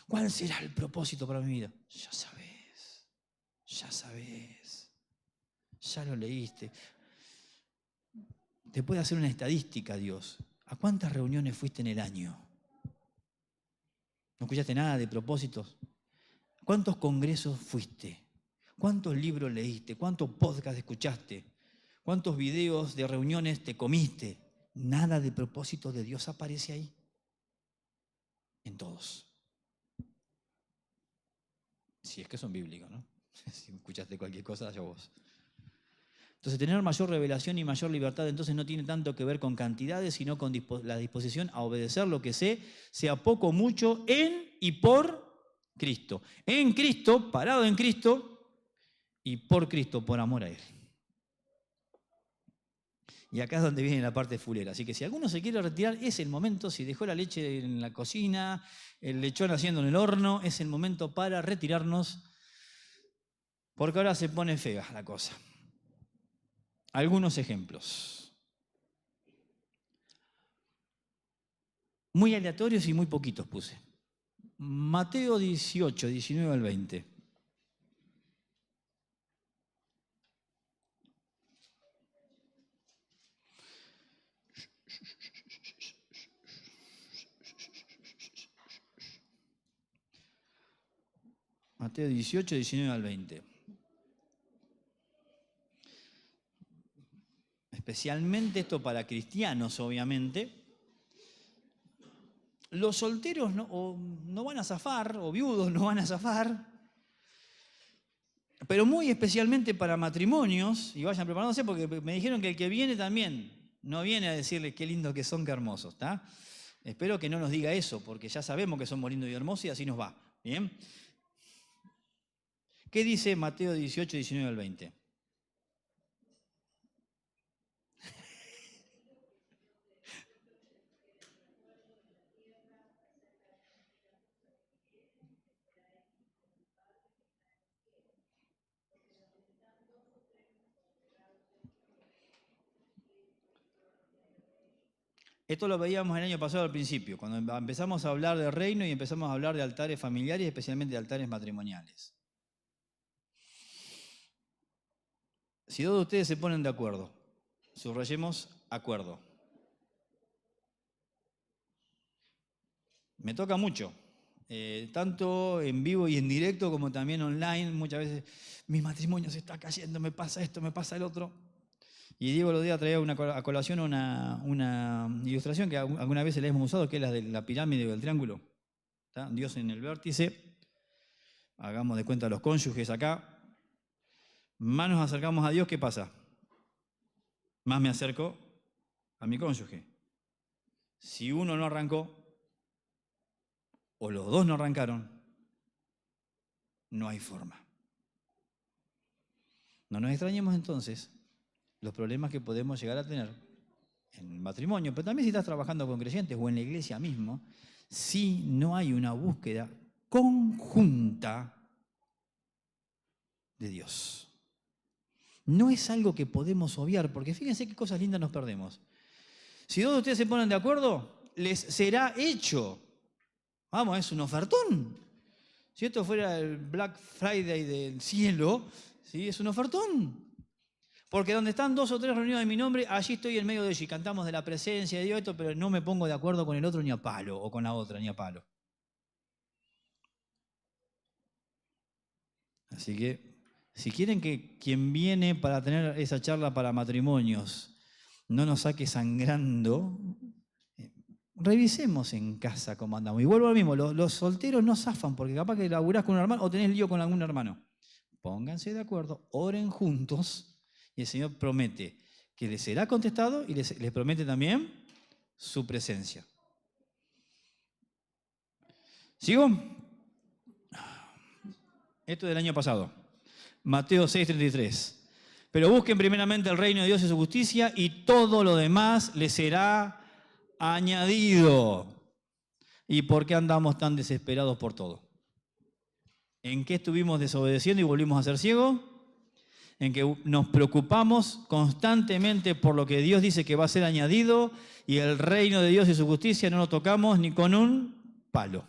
S1: ¿Cuál será el propósito para mi vida? Ya sabés, ya lo leíste. Te puede hacer una estadística, Dios. ¿A cuántas reuniones fuiste en el año? ¿No escuchaste nada de propósitos? ¿Cuántos congresos fuiste? ¿Cuántos libros leíste? ¿Cuántos podcasts escuchaste? ¿Cuántos videos de reuniones te comiste? Nada de propósito de Dios aparece ahí. En todos. Si es que son bíblicos, ¿no? Si escuchaste cualquier cosa, allá vos. Entonces, tener mayor revelación y mayor libertad, entonces no tiene tanto que ver con cantidades, sino con la disposición a obedecer lo que sé, sea poco o mucho, en y por Cristo. En Cristo, parado en Cristo, y por Cristo, por amor a Él. Y acá es donde viene la parte fulera. Así que si alguno se quiere retirar, es el momento. Si dejó la leche en la cocina, el lechón haciendo en el horno, es el momento para retirarnos, porque ahora se pone fea la cosa. Algunos ejemplos. Muy aleatorios y muy poquitos puse. Mateo 18, 19 al 20. Mateo 18, 19 al 20. Especialmente esto para cristianos, obviamente. Los solteros no van a zafar, o viudos no van a zafar, pero muy especialmente para matrimonios, y vayan preparándose porque me dijeron que el que viene también no viene a decirles qué lindo que son, qué hermosos, ¿está? Espero que no nos diga eso, porque ya sabemos que somos lindos y hermosos y así nos va, ¿bien? ¿Qué dice Mateo 18, 19 al 20? Esto lo veíamos el año pasado al principio, cuando empezamos a hablar de reino y empezamos a hablar de altares familiares y especialmente de altares matrimoniales. Si dos de ustedes se ponen de acuerdo, subrayemos acuerdo. Me toca mucho, tanto en vivo y en directo como también online. Muchas veces mi matrimonio se está cayendo, me pasa esto, me pasa el otro. Y Diego los días traía a colación una ilustración que alguna vez le hemos usado, que es la de la pirámide o el triángulo. ¿Está? Dios en el vértice, hagamos de cuenta los cónyuges acá. Más nos acercamos a Dios, ¿qué pasa? Más me acerco a mi cónyuge. Si uno no arrancó, o los dos no arrancaron, no hay forma. No nos extrañemos entonces los problemas que podemos llegar a tener en el matrimonio, pero también si estás trabajando con creyentes o en la iglesia mismo, si no hay una búsqueda conjunta de Dios. No es algo que podemos obviar, porque fíjense qué cosas lindas nos perdemos. Si dos de ustedes se ponen de acuerdo, les será hecho. Vamos, es un ofertón. Si esto fuera el Black Friday del cielo, ¿sí? Es un ofertón. Porque donde están dos o tres reunidos en mi nombre, allí estoy en medio de ellos y cantamos de la presencia de Dios, pero no me pongo de acuerdo con el otro ni a palo, o con la otra ni a palo. Así que, si quieren que quien viene para tener esa charla para matrimonios no nos saque sangrando, revisemos en casa cómo andamos. Y vuelvo a lo mismo, los solteros no zafan, porque capaz que laburás con un hermano o tenés lío con algún hermano. Pónganse de acuerdo, oren juntos, y el Señor promete que les será contestado y les promete también su presencia. ¿Sigo? Esto del año pasado. Mateo 6:33. Pero busquen primeramente el reino de Dios y su justicia y todo lo demás les será añadido. ¿Y por qué andamos tan desesperados por todo? ¿En qué estuvimos desobedeciendo y volvimos a ser ciegos? En que nos preocupamos constantemente por lo que Dios dice que va a ser añadido y el reino de Dios y su justicia no lo tocamos ni con un palo.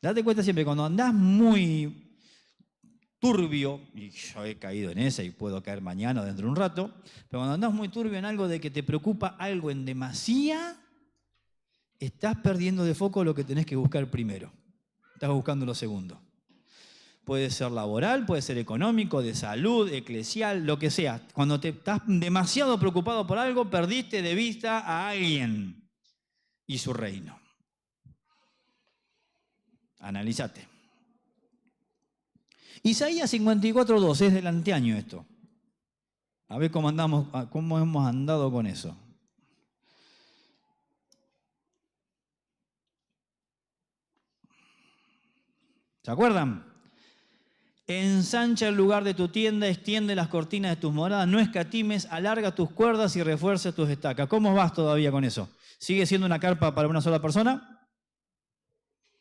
S1: Date cuenta siempre, cuando andás muy turbio, y yo he caído en esa y puedo caer mañana o dentro de un rato, pero cuando andás muy turbio en algo de que te preocupa algo en demasía, estás perdiendo de foco lo que tenés que buscar primero. Estás buscando lo segundo. Puede ser laboral, puede ser económico, de salud, eclesial, lo que sea. Cuando te estás demasiado preocupado por algo, perdiste de vista a alguien y su reino. Analízate. Isaías 54:2, es del anteaño esto. A ver cómo hemos andado con eso. ¿Se acuerdan? Ensancha el lugar de tu tienda, extiende las cortinas de tus moradas, no escatimes, alarga tus cuerdas y refuerza tus estacas. ¿Cómo vas todavía con eso? ¿Sigue siendo una carpa para una sola persona?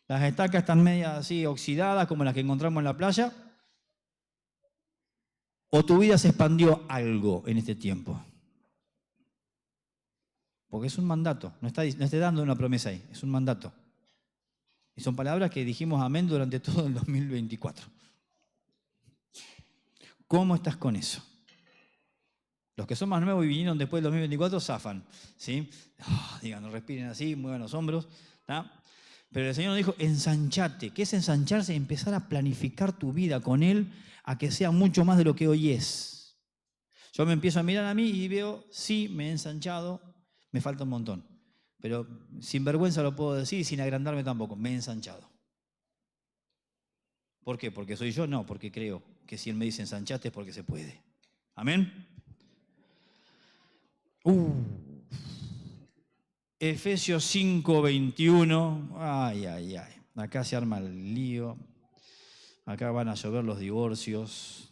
S1: ¿Las estacas están medias así oxidadas como las que encontramos en la playa? ¿O tu vida se expandió algo en este tiempo? Porque es un mandato, no está dando una promesa ahí, es un mandato. Y son palabras que dijimos amén durante todo el 2024. ¿Cómo estás con eso? Los que son más nuevos y vinieron después del 2024 zafan, ¿sí? Digan, no respiren así, muevan los hombros, ¿tá? Pero el Señor nos dijo, ensanchate. ¿Qué es ensancharse? Empezar a planificar tu vida con Él a que sea mucho más de lo que hoy es. Yo me empiezo a mirar a mí y veo, sí, me he ensanchado, me falta un montón. Pero sin vergüenza lo puedo decir y sin agrandarme tampoco, me he ensanchado. ¿Por qué? ¿Porque soy yo? No, porque creo que si Él me dice ensanchate es porque se puede. ¿Amén? Efesios 5:21. Ay, ay, ay. Acá se arma el lío. Acá van a llover los divorcios.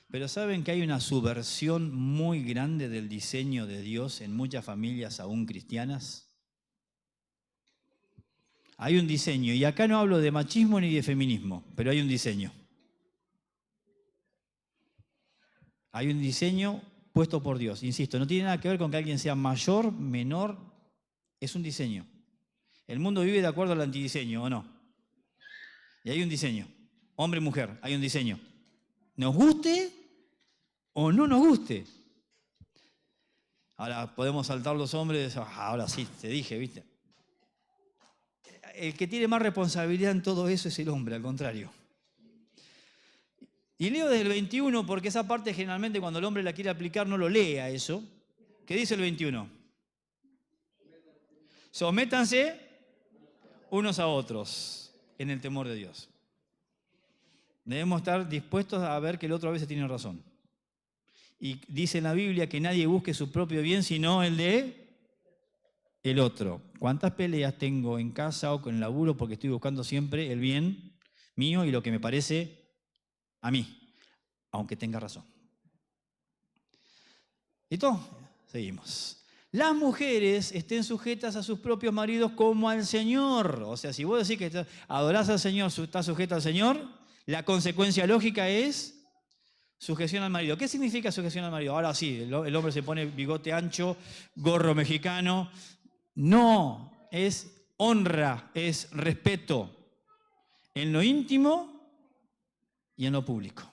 S1: Pero ¿saben que hay una subversión muy grande del diseño de Dios en muchas familias aún cristianas? Hay un diseño, y acá no hablo de machismo ni de feminismo, pero hay un diseño. Hay un diseño puesto por Dios. Insisto, no tiene nada que ver con que alguien sea mayor, menor, es un diseño. El mundo vive de acuerdo al antidiseño, ¿o no? Y hay un diseño. Hombre y mujer, hay un diseño. Nos guste o no nos guste. Ahora podemos saltar los hombres, ahora sí, te dije, ¿viste? El que tiene más responsabilidad en todo eso es el hombre, al contrario. Y leo desde el 21 porque esa parte generalmente cuando el hombre la quiere aplicar no lo lee a eso. ¿Qué dice el 21? Sométanse unos a otros en el temor de Dios. Debemos estar dispuestos a ver que el otro a veces tiene razón. Y dice en la Biblia que nadie busque su propio bien sino el de el otro. ¿Cuántas peleas tengo en casa o con el laburo porque estoy buscando siempre el bien mío y lo que me parece a mí, aunque tenga razón? ¿Listo? Seguimos. las mujeres estén sujetas a sus propios maridos como al Señor. O sea, si vos decís que adorás al Señor, estás sujeta al Señor, la consecuencia lógica es sujeción al marido. ¿Qué significa sujeción al marido? Ahora sí, el hombre se pone bigote ancho, gorro mexicano. No, es honra, es respeto en lo íntimo y en lo público.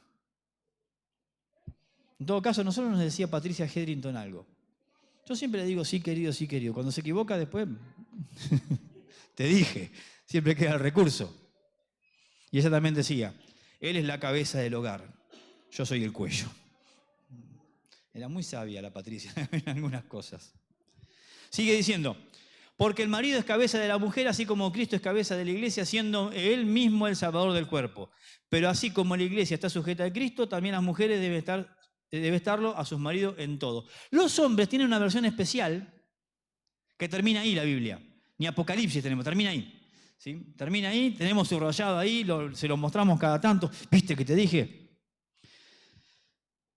S1: En todo caso, nosotros nos decía Patricia Hedrington algo. Yo siempre le digo sí querido, sí querido. Cuando se equivoca después, te dije, siempre queda el recurso. Y ella también decía, él es la cabeza del hogar, yo soy el cuello. Era muy sabia la Patricia en algunas cosas. Sigue diciendo, porque el marido es cabeza de la mujer, así como Cristo es cabeza de la iglesia, siendo él mismo el salvador del cuerpo. Pero así como la iglesia está sujeta a Cristo, también las mujeres debe estarlo a sus maridos en todo. Los hombres tienen una versión especial que termina ahí la Biblia. Ni Apocalipsis tenemos, termina ahí. ¿Sí? Termina ahí, tenemos subrayado ahí, se lo mostramos cada tanto. ¿Viste que te dije?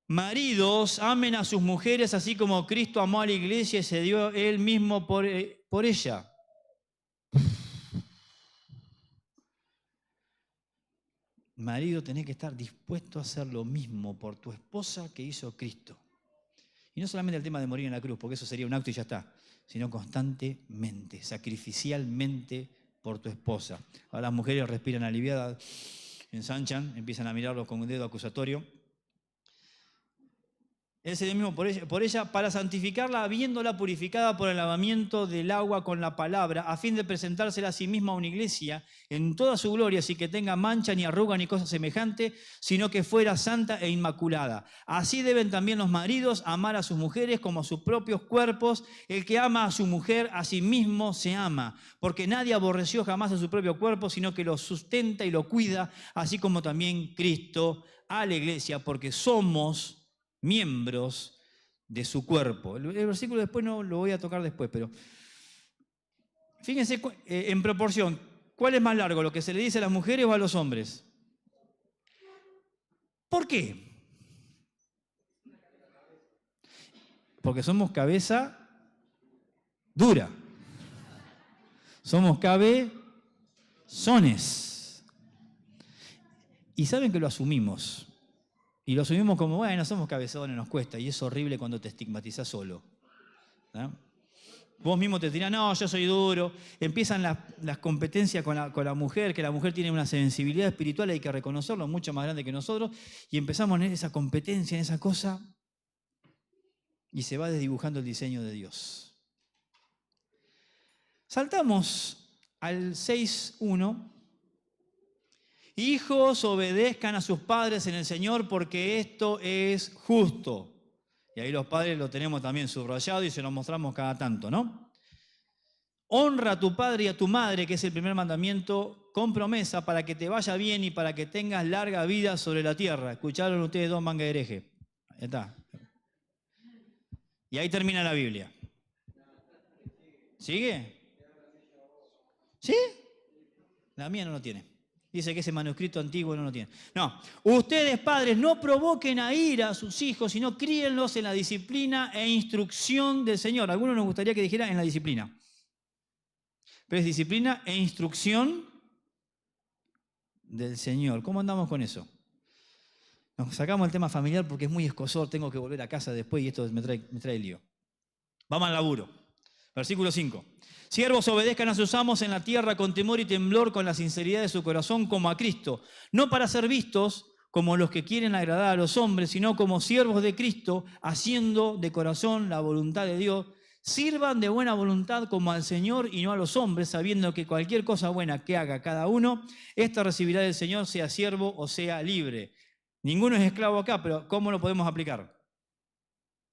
S1: Maridos, amen a sus mujeres así como Cristo amó a la iglesia y se dio él mismo por ella. Marido, tenés que estar dispuesto a hacer lo mismo por tu esposa que hizo Cristo. Y no solamente el tema de morir en la cruz, porque eso sería un acto y ya está, sino constantemente, sacrificialmente por tu esposa. Ahora las mujeres respiran aliviadas, ensanchan, empiezan a mirarlo con un dedo acusatorio. Él se dio mismo por ella para santificarla, habiéndola purificada por el lavamiento del agua con la palabra, a fin de presentársela a sí misma a una iglesia en toda su gloria, sin que tenga mancha, ni arruga, ni cosa semejante, sino que fuera santa e inmaculada. Así deben también los maridos amar a sus mujeres como a sus propios cuerpos. El que ama a su mujer, a sí mismo se ama, porque nadie aborreció jamás a su propio cuerpo, sino que lo sustenta y lo cuida, así como también Cristo a la iglesia, porque somos miembros de su cuerpo. El versículo después no lo voy a tocar después, pero fíjense en proporción, ¿cuál es más largo, lo que se le dice a las mujeres o a los hombres? ¿Por qué? Porque somos cabeza dura. Somos cabezones. Y saben que lo asumimos. Y lo asumimos como, bueno, somos cabezones, nos cuesta. Y es horrible cuando te estigmatizás solo. ¿No? Vos mismo te tirás, no, yo soy duro. Empiezan las competencias con la mujer, que la mujer tiene una sensibilidad espiritual, hay que reconocerlo, mucho más grande que nosotros. Y empezamos en esa competencia, en esa cosa. Y se va desdibujando el diseño de Dios. Saltamos al 6.1. Hijos, obedezcan a sus padres en el Señor porque esto es justo. Y ahí los padres lo tenemos también subrayado y se lo mostramos cada tanto, ¿no? Honra a tu padre y a tu madre, que es el primer mandamiento, con promesa para que te vaya bien y para que tengas larga vida sobre la tierra. ¿Escucharon ustedes dos manga de hereje? Ahí está. Y ahí termina la Biblia. ¿Sigue? ¿Sí? La mía no lo tiene. Dice que ese manuscrito antiguo no lo tiene. No, ustedes padres no provoquen a ira a sus hijos, sino críenlos en la disciplina e instrucción del Señor. A algunos nos gustaría que dijera en la disciplina. Pero es disciplina e instrucción del Señor. ¿Cómo andamos con eso? Nos sacamos el tema familiar porque es muy escosor, tengo que volver a casa después y esto me trae lío. Vamos al laburo. Versículo 5. Siervos, obedezcan a sus amos en la tierra con temor y temblor, con la sinceridad de su corazón, como a Cristo, no para ser vistos como los que quieren agradar a los hombres, sino como siervos de Cristo, haciendo de corazón la voluntad de Dios. Sirvan de buena voluntad como al Señor y no a los hombres, sabiendo que cualquier cosa buena que haga cada uno, esta recibirá del Señor, sea siervo o sea libre. Ninguno es esclavo acá, pero ¿cómo lo podemos aplicar?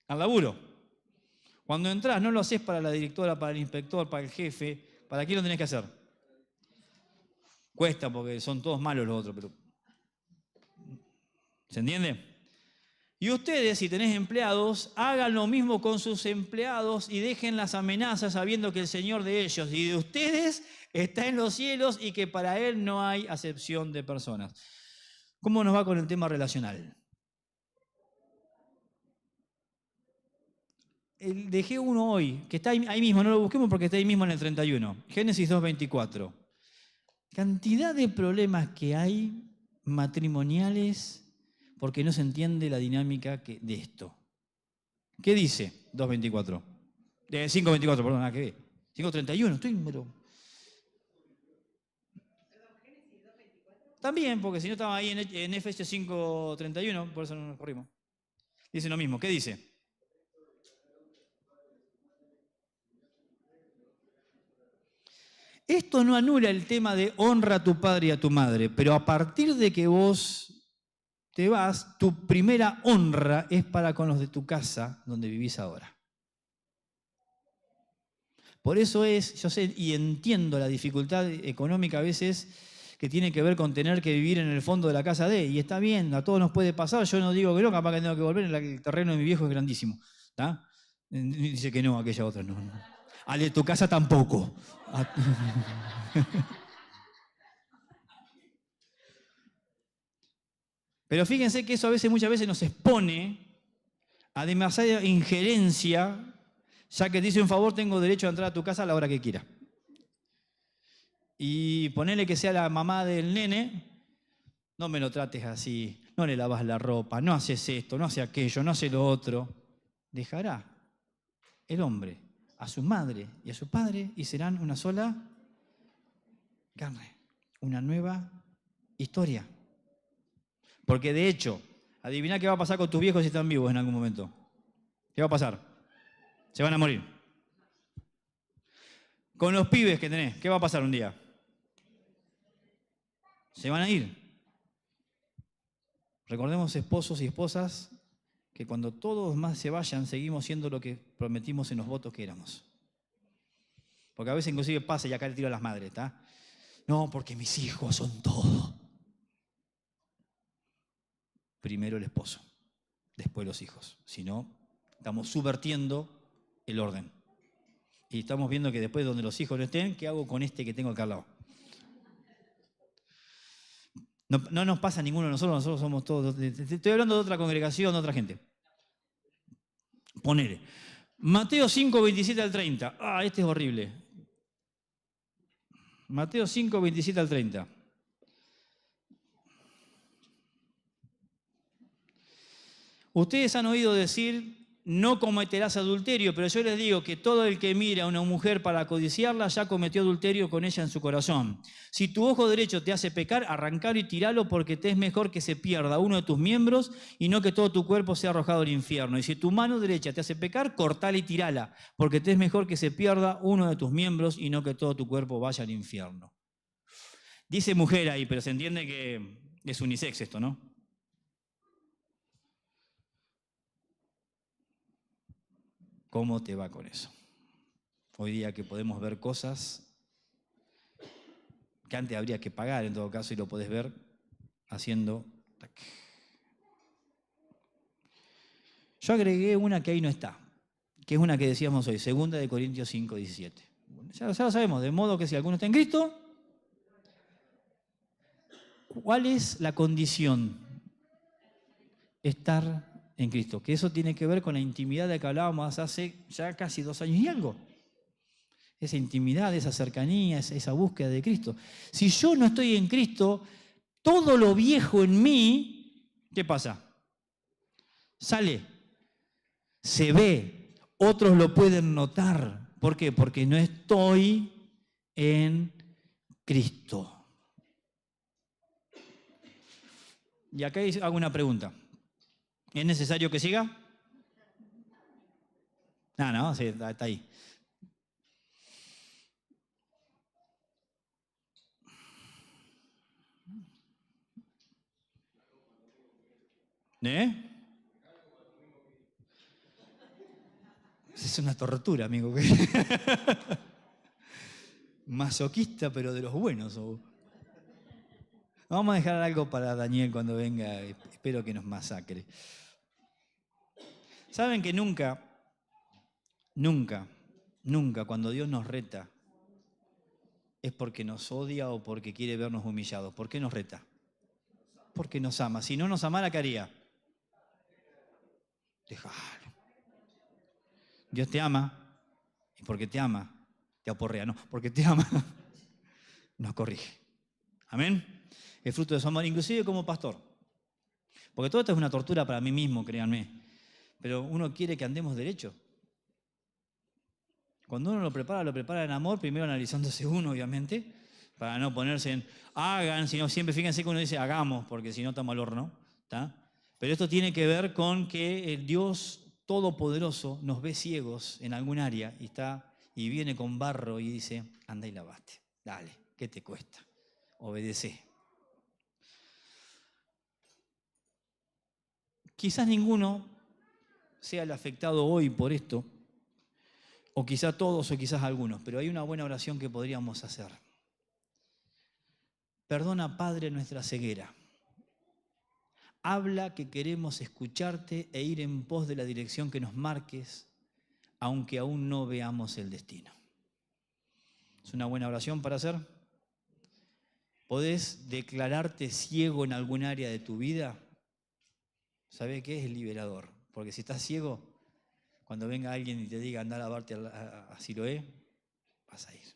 S1: Al laburo. Cuando entras, no lo haces para la directora, para el inspector, para el jefe. ¿Para quién lo tenés que hacer? Cuesta porque son todos malos los otros, pero... ¿Se entiende? Y ustedes, si tenés empleados, hagan lo mismo con sus empleados y dejen las amenazas sabiendo que el Señor de ellos y de ustedes está en los cielos y que para Él no hay acepción de personas. ¿Cómo nos va con el tema relacional? Dejé uno hoy, que está ahí mismo, no lo busquemos porque está ahí mismo en el 31. Génesis 2:24. Cantidad de problemas que hay matrimoniales porque no se entiende la dinámica de esto. ¿Qué dice 2:24? 5:24, perdón, nada que ver. 5:31, estoy número. También, porque si no estaba ahí en Efesios 5:31, por eso no nos corrimos. Dice lo mismo. ¿Qué dice? Esto no anula el tema de honra a tu padre y a tu madre, pero a partir de que vos te vas, tu primera honra es para con los de tu casa donde vivís ahora. Por eso yo sé y entiendo la dificultad económica a veces que tiene que ver con tener que vivir en el fondo de la casa y está bien, a todos nos puede pasar, yo no digo que no, capaz que tengo que volver, el terreno de mi viejo es grandísimo. ¿Está? Dice que no, aquella otra no. Al de tu casa tampoco. Pero fíjense que eso muchas veces nos expone a demasiada injerencia, ya que te hice un favor, tengo derecho a entrar a tu casa a la hora que quiera. Y ponerle que sea la mamá del nene, no me lo trates así, no le lavas la ropa, no haces esto, no haces aquello, no haces lo otro. Dejará el hombre a su madre y a su padre y serán una sola carne, una nueva historia. Porque de hecho, adivina qué va a pasar con tus viejos si están vivos en algún momento. ¿Qué va a pasar? Se van a morir. Con los pibes que tenés, ¿qué va a pasar un día? Se van a ir. Recordemos, esposos y esposas, que cuando todos más se vayan, seguimos siendo lo que prometimos en los votos que éramos. Porque a veces inclusive pasa, y acá le tiro a las madres, ¿está? No, porque mis hijos son todo. Primero el esposo, después los hijos. Si no, estamos subvertiendo el orden. Y estamos viendo que después donde los hijos no estén, ¿qué hago con este que tengo acá al lado? No nos pasa a ninguno de nosotros somos todos. Estoy hablando de otra congregación, de otra gente. Ponele. Mateo 5, 27 al 30. Este es horrible. Mateo 5, 27 al 30. Ustedes han oído decir, no cometerás adulterio, pero yo les digo que todo el que mira a una mujer para codiciarla ya cometió adulterio con ella en su corazón. Si tu ojo derecho te hace pecar, arrancalo y tiralo, porque te es mejor que se pierda uno de tus miembros y no que todo tu cuerpo sea arrojado al infierno. Y si tu mano derecha te hace pecar, cortala y tirala, porque te es mejor que se pierda uno de tus miembros y no que todo tu cuerpo vaya al infierno. Dice mujer ahí, pero se entiende que es unisex esto, ¿no? ¿Cómo te va con eso? Hoy día que podemos ver cosas que antes habría que pagar en todo caso y lo podés ver haciendo... Yo agregué una que ahí no está, que es una que decíamos hoy, 2 Corintios 5, 17. Ya lo sabemos, de modo que si alguno está en Cristo, ¿cuál es la condición? Estar en Cristo, que eso tiene que ver con la intimidad de que hablábamos hace ya casi 2 años y algo. Esa intimidad, esa cercanía, esa búsqueda de Cristo. Si yo no estoy en Cristo, todo lo viejo en mí, ¿qué pasa? Sale, se ve, otros lo pueden notar. ¿Por qué? Porque no estoy en Cristo. Y acá hago una pregunta. ¿Es necesario que siga? No, sí, está ahí. Es una tortura, amigo. Masoquista, pero de los buenos. Vamos a dejar algo para Daniel cuando venga. Espero que nos masacre. Saben que nunca, cuando Dios nos reta, es porque nos odia o porque quiere vernos humillados. ¿Por qué nos reta? Porque nos ama. Si no nos amara, ¿qué haría? Déjalo. Dios te ama y porque te ama, te aporrea, no, porque te ama, nos corrige. Amén. Es fruto de su amor, inclusive como pastor. Porque todo esto es una tortura para mí mismo, créanme. Pero uno quiere que andemos derecho. Cuando uno lo prepara en amor, primero analizándose uno, obviamente, para no ponerse en hagan, sino siempre fíjense que uno dice hagamos, porque si no estamos al horno. ¿Tá? Pero esto tiene que ver con que el Dios Todopoderoso nos ve ciegos en algún área y viene con barro y dice, anda y lavate, dale, ¿qué te cuesta? Obedece. Quizás ninguno sea el afectado hoy por esto, o quizás todos o quizás algunos, pero hay una buena oración que podríamos hacer. Perdona, Padre, nuestra ceguera. Habla que queremos escucharte e ir en pos de la dirección que nos marques, aunque aún no veamos el destino. ¿Es una buena oración para hacer? ¿Podés declararte ciego en algún área de tu vida? ¿Sabe qué? Es liberador. Porque si estás ciego, cuando venga alguien y te diga anda a lavarte a Siloé, vas a ir.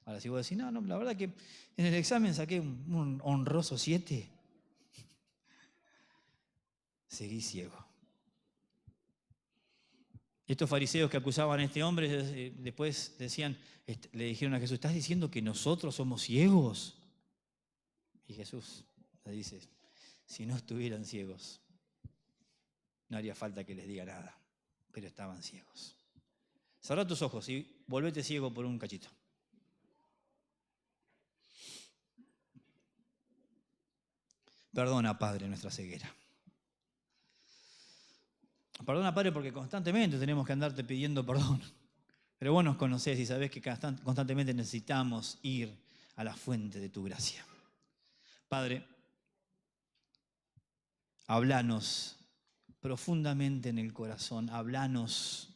S1: Ahora, si vos decís, no, la verdad que en el examen saqué un honroso 7, seguí ciego. Estos fariseos que acusaban a este hombre, después le dijeron a Jesús, ¿estás diciendo que nosotros somos ciegos? Y Jesús le dice, si no estuvieran ciegos, no haría falta que les diga nada, pero estaban ciegos. Cerrá tus ojos y volvete ciego por un cachito. Perdona, Padre, nuestra ceguera. Perdona, Padre, porque constantemente tenemos que andarte pidiendo perdón. Pero vos nos conocés y sabés que constantemente necesitamos ir a la fuente de tu gracia. Padre, hablanos profundamente en el corazón, hablanos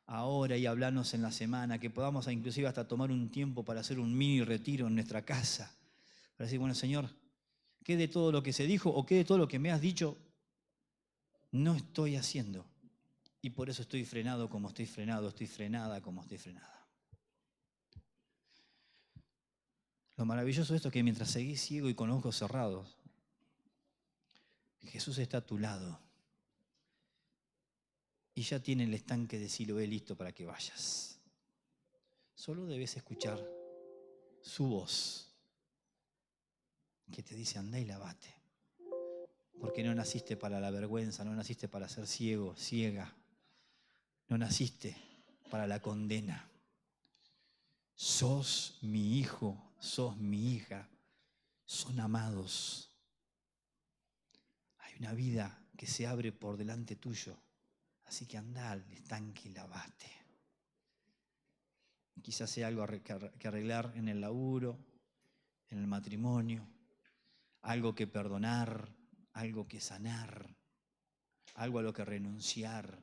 S1: ahora y hablanos en la semana, que podamos inclusive hasta tomar un tiempo para hacer un mini retiro en nuestra casa, para decir, bueno, Señor, ¿qué de todo lo que se dijo o qué de todo lo que me has dicho no estoy haciendo? Y por eso estoy frenado como estoy frenado, estoy frenada como estoy frenada. Lo maravilloso de esto es que mientras seguís ciego y con ojos cerrados, Jesús está a tu lado y ya tiene el estanque de Siloé listo para que vayas. Solo debes escuchar su voz que te dice, anda y lavate. Porque no naciste para la vergüenza, no naciste para ser ciego, ciega. No naciste para la condena. Sos mi hijo, sos mi hija, son amados. Hay una vida que se abre por delante tuyo. Así que anda al estanque y lavate. Quizás sea algo que arreglar en el laburo, en el matrimonio, algo que perdonar, algo que sanar, algo a lo que renunciar,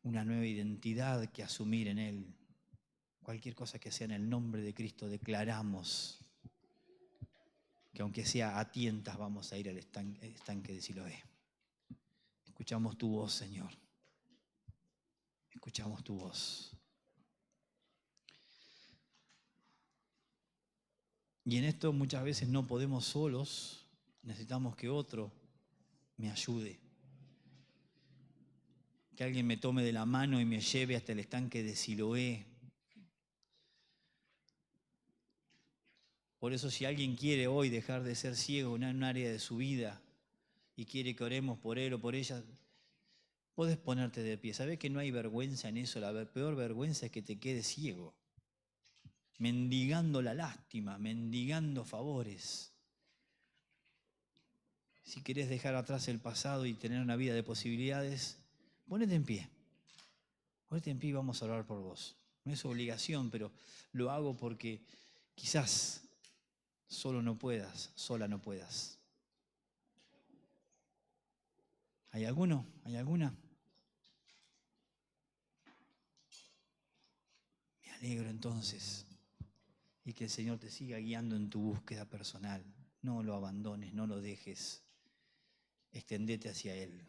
S1: una nueva identidad que asumir en Él. Cualquier cosa que sea en el nombre de Cristo, declaramos que aunque sea a tientas vamos a ir al estanque de Siloé. Escuchamos tu voz, Señor. Escuchamos tu voz. Y en esto muchas veces no podemos solos, necesitamos que otro me ayude. Que alguien me tome de la mano y me lleve hasta el estanque de Siloé. Por eso si alguien quiere hoy dejar de ser ciego en un área de su vida y quiere que oremos por él o por ella, podés ponerte de pie. ¿Sabés que no hay vergüenza en eso? La peor vergüenza es que te quedes ciego, mendigando la lástima, mendigando favores. Si querés dejar atrás el pasado y tener una vida de posibilidades, ponete en pie. Ponete en pie y vamos a orar por vos. No es obligación, pero lo hago porque quizás solo no puedas, sola no puedas. ¿Hay alguno? ¿Hay alguna? Me alegro entonces. Y que el Señor te siga guiando en tu búsqueda personal. No lo abandones, no lo dejes. Extendete hacia Él.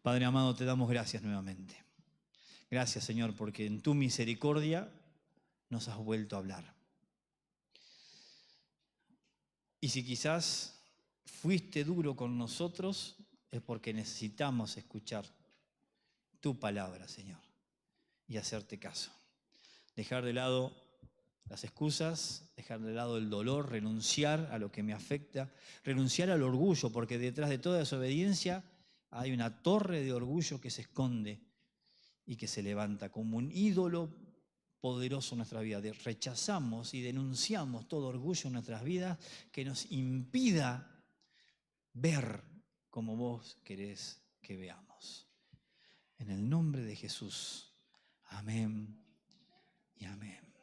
S1: Padre amado, te damos gracias nuevamente. Gracias, Señor, porque en tu misericordia nos has vuelto a hablar. Y si quizás fuiste duro con nosotros, es porque necesitamos escuchar tu palabra, Señor, y hacerte caso. Dejar de lado las excusas, dejar de lado el dolor, renunciar a lo que me afecta, renunciar al orgullo, porque detrás de toda desobediencia hay una torre de orgullo que se esconde y que se levanta como un ídolo poderoso en nuestra vida. Rechazamos y denunciamos todo orgullo en nuestras vidas que nos impida ver como vos querés que veamos. En el nombre de Jesús. Amén y amén.